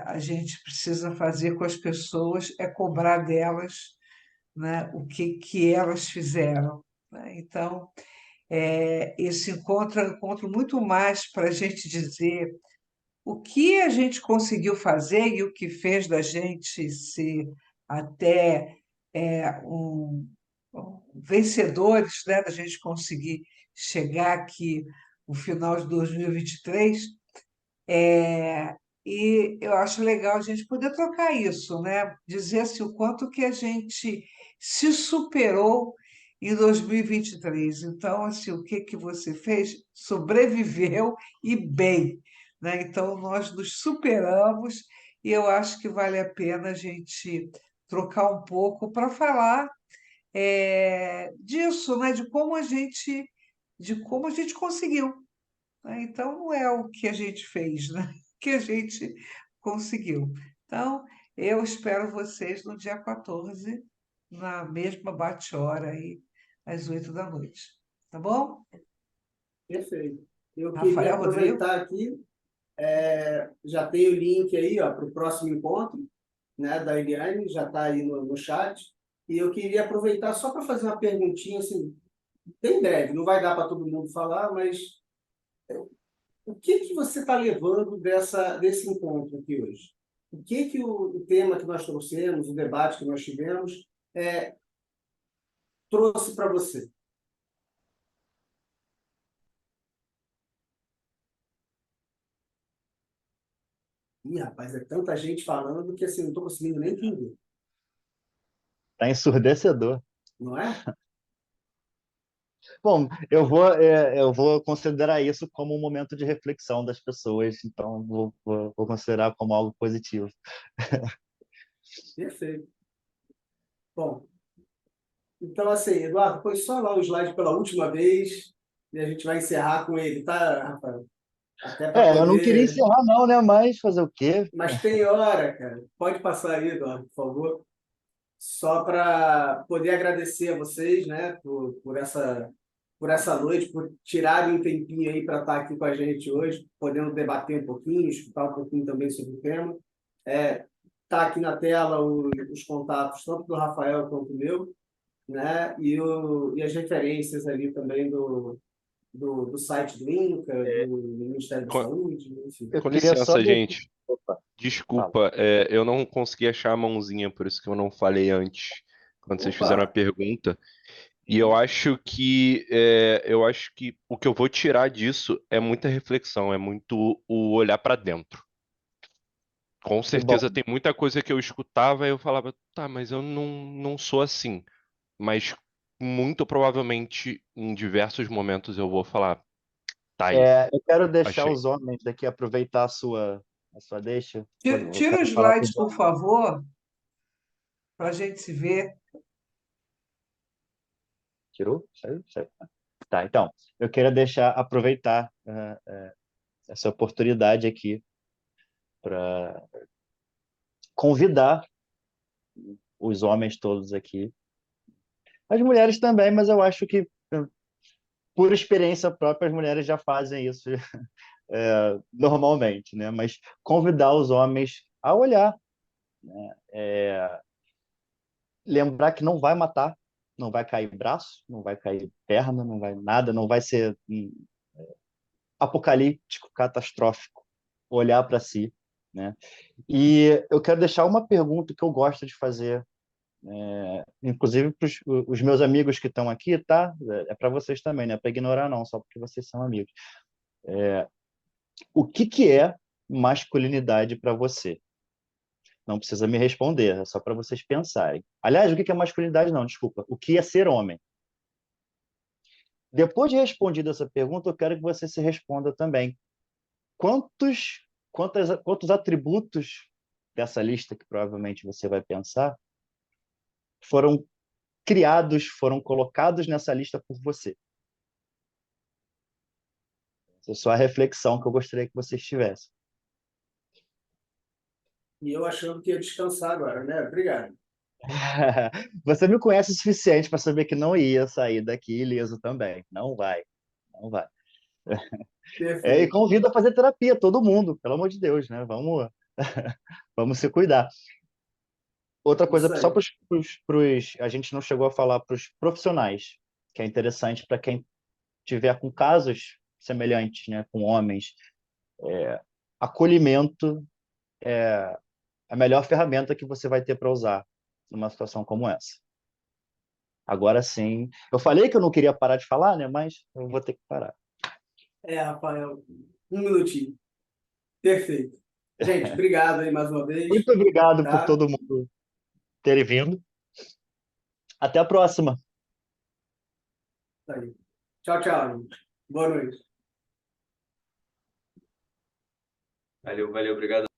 a gente precisa fazer com as pessoas é cobrar delas, né, o que elas fizeram, né? Então, esse encontro é um encontro muito mais para a gente dizer o que a gente conseguiu fazer e o que fez da gente ser até vencedores, né, da gente conseguir chegar aqui o final de 2023, e eu acho legal a gente poder trocar isso, né? Dizer assim, o quanto que a gente se superou em 2023. Então, assim, o que que você fez? Sobreviveu e bem, né? Então, nós nos superamos e eu acho que vale a pena a gente trocar um pouco para falar disso, né? De como a gente conseguiu, né? Então, não é o que a gente fez, né? Que a gente conseguiu. Então, eu espero vocês no dia 14, na mesma bate-hora aí, às 8 da noite. Tá bom? Perfeito. Eu queria Rafael, Rodrigo? aproveitar aqui, já tem o link aí para o próximo encontro, né, da Eliane, já está aí no chat. E eu queria aproveitar só para fazer uma perguntinha, assim, bem breve, não vai dar para todo mundo falar, mas o que que você está levando desse encontro aqui hoje? O que que o tema que nós trouxemos, o debate que nós tivemos, trouxe para você? Ih, rapaz, é tanta gente falando que assim, não estou conseguindo nem entender, Tá ensurdecedor. não é? Bom, eu vou considerar isso como um momento de reflexão das pessoas, então vou considerar como algo positivo. Perfeito. Bom, então assim, Eduardo, põe só lá o slide pela última vez e a gente vai encerrar com ele, tá, Rafael? Até para Eu não queria poder. encerrar não, né? Mas fazer o quê? Mas tem hora, cara. Pode passar aí, Eduardo, por favor. Só para poder agradecer a vocês, né, por essa noite, por tirarem um tempinho aí para estar aqui com a gente hoje, podendo debater um pouquinho, escutar um pouquinho também sobre o tema. Tá aqui na tela os contatos, tanto do Rafael quanto do meu, né, e as referências ali também do site do INCA, do Ministério da Com, Saúde, enfim. Eu com queria só licença, gente. Opa, fala. Desculpa, eu não consegui achar a mãozinha, por isso que eu não falei antes, quando vocês Opa, fizeram a pergunta. E eu acho que o que eu vou tirar disso é muita reflexão, é muito o olhar para dentro. Com Que bom. certeza tem muita coisa que eu escutava e eu falava, tá, mas eu não sou assim. Mas muito provavelmente em diversos momentos eu vou falar, tá aí, Eu quero deixar achei. os homens daqui aproveitar a sua deixa. Eu Tira quero os falar com slides, os por homens. favor, para a gente se ver. Tirou? Saiu? Saiu. Tá, então, eu quero aproveitar essa oportunidade aqui para convidar os homens todos aqui, as mulheres também, mas eu acho que, por experiência própria, as mulheres já fazem isso normalmente, né? Mas convidar os homens a olhar, lembrar que não vai matar, não vai cair braço, não vai cair perna, não vai nada, não vai ser apocalíptico, catastrófico, olhar para si, né? E eu quero deixar uma pergunta que eu gosto de fazer, inclusive para os meus amigos que estão aqui, tá? É para vocês também, não é para ignorar não, só porque vocês são amigos. O que é masculinidade para você? Não precisa me responder, é só para vocês pensarem. Aliás, o que é masculinidade? Não, desculpa. O que é ser homem? Depois de respondida essa pergunta, eu quero que você se responda também. Quantos atributos dessa lista que provavelmente você vai pensar foram criados, foram colocados nessa lista por você? Essa é só a reflexão que eu gostaria que vocês tivessem. e eu achando que ia descansar agora, né? Obrigado. Você me conhece o suficiente para saber que não ia sair daqui ileso também. Não vai, não vai. E Perfeito. convido a fazer terapia, todo mundo, pelo amor de Deus, né? Vamos, vamos se cuidar. Outra coisa, Isso só aí. a gente não chegou a falar para os profissionais, que é interessante para quem tiver com casos semelhantes, né, com homens. Acolhimento é a melhor ferramenta que você vai ter para usar numa situação como essa. Agora sim, eu falei que eu não queria parar de falar, né, mas eu vou ter que parar. Rafael, um minutinho. Perfeito. Gente, obrigado aí mais uma vez, Muito obrigado por tá? todo mundo ter vindo. Até a próxima. Tá aí. Tchau, tchau, gente. Boa noite. Valeu, valeu, obrigado.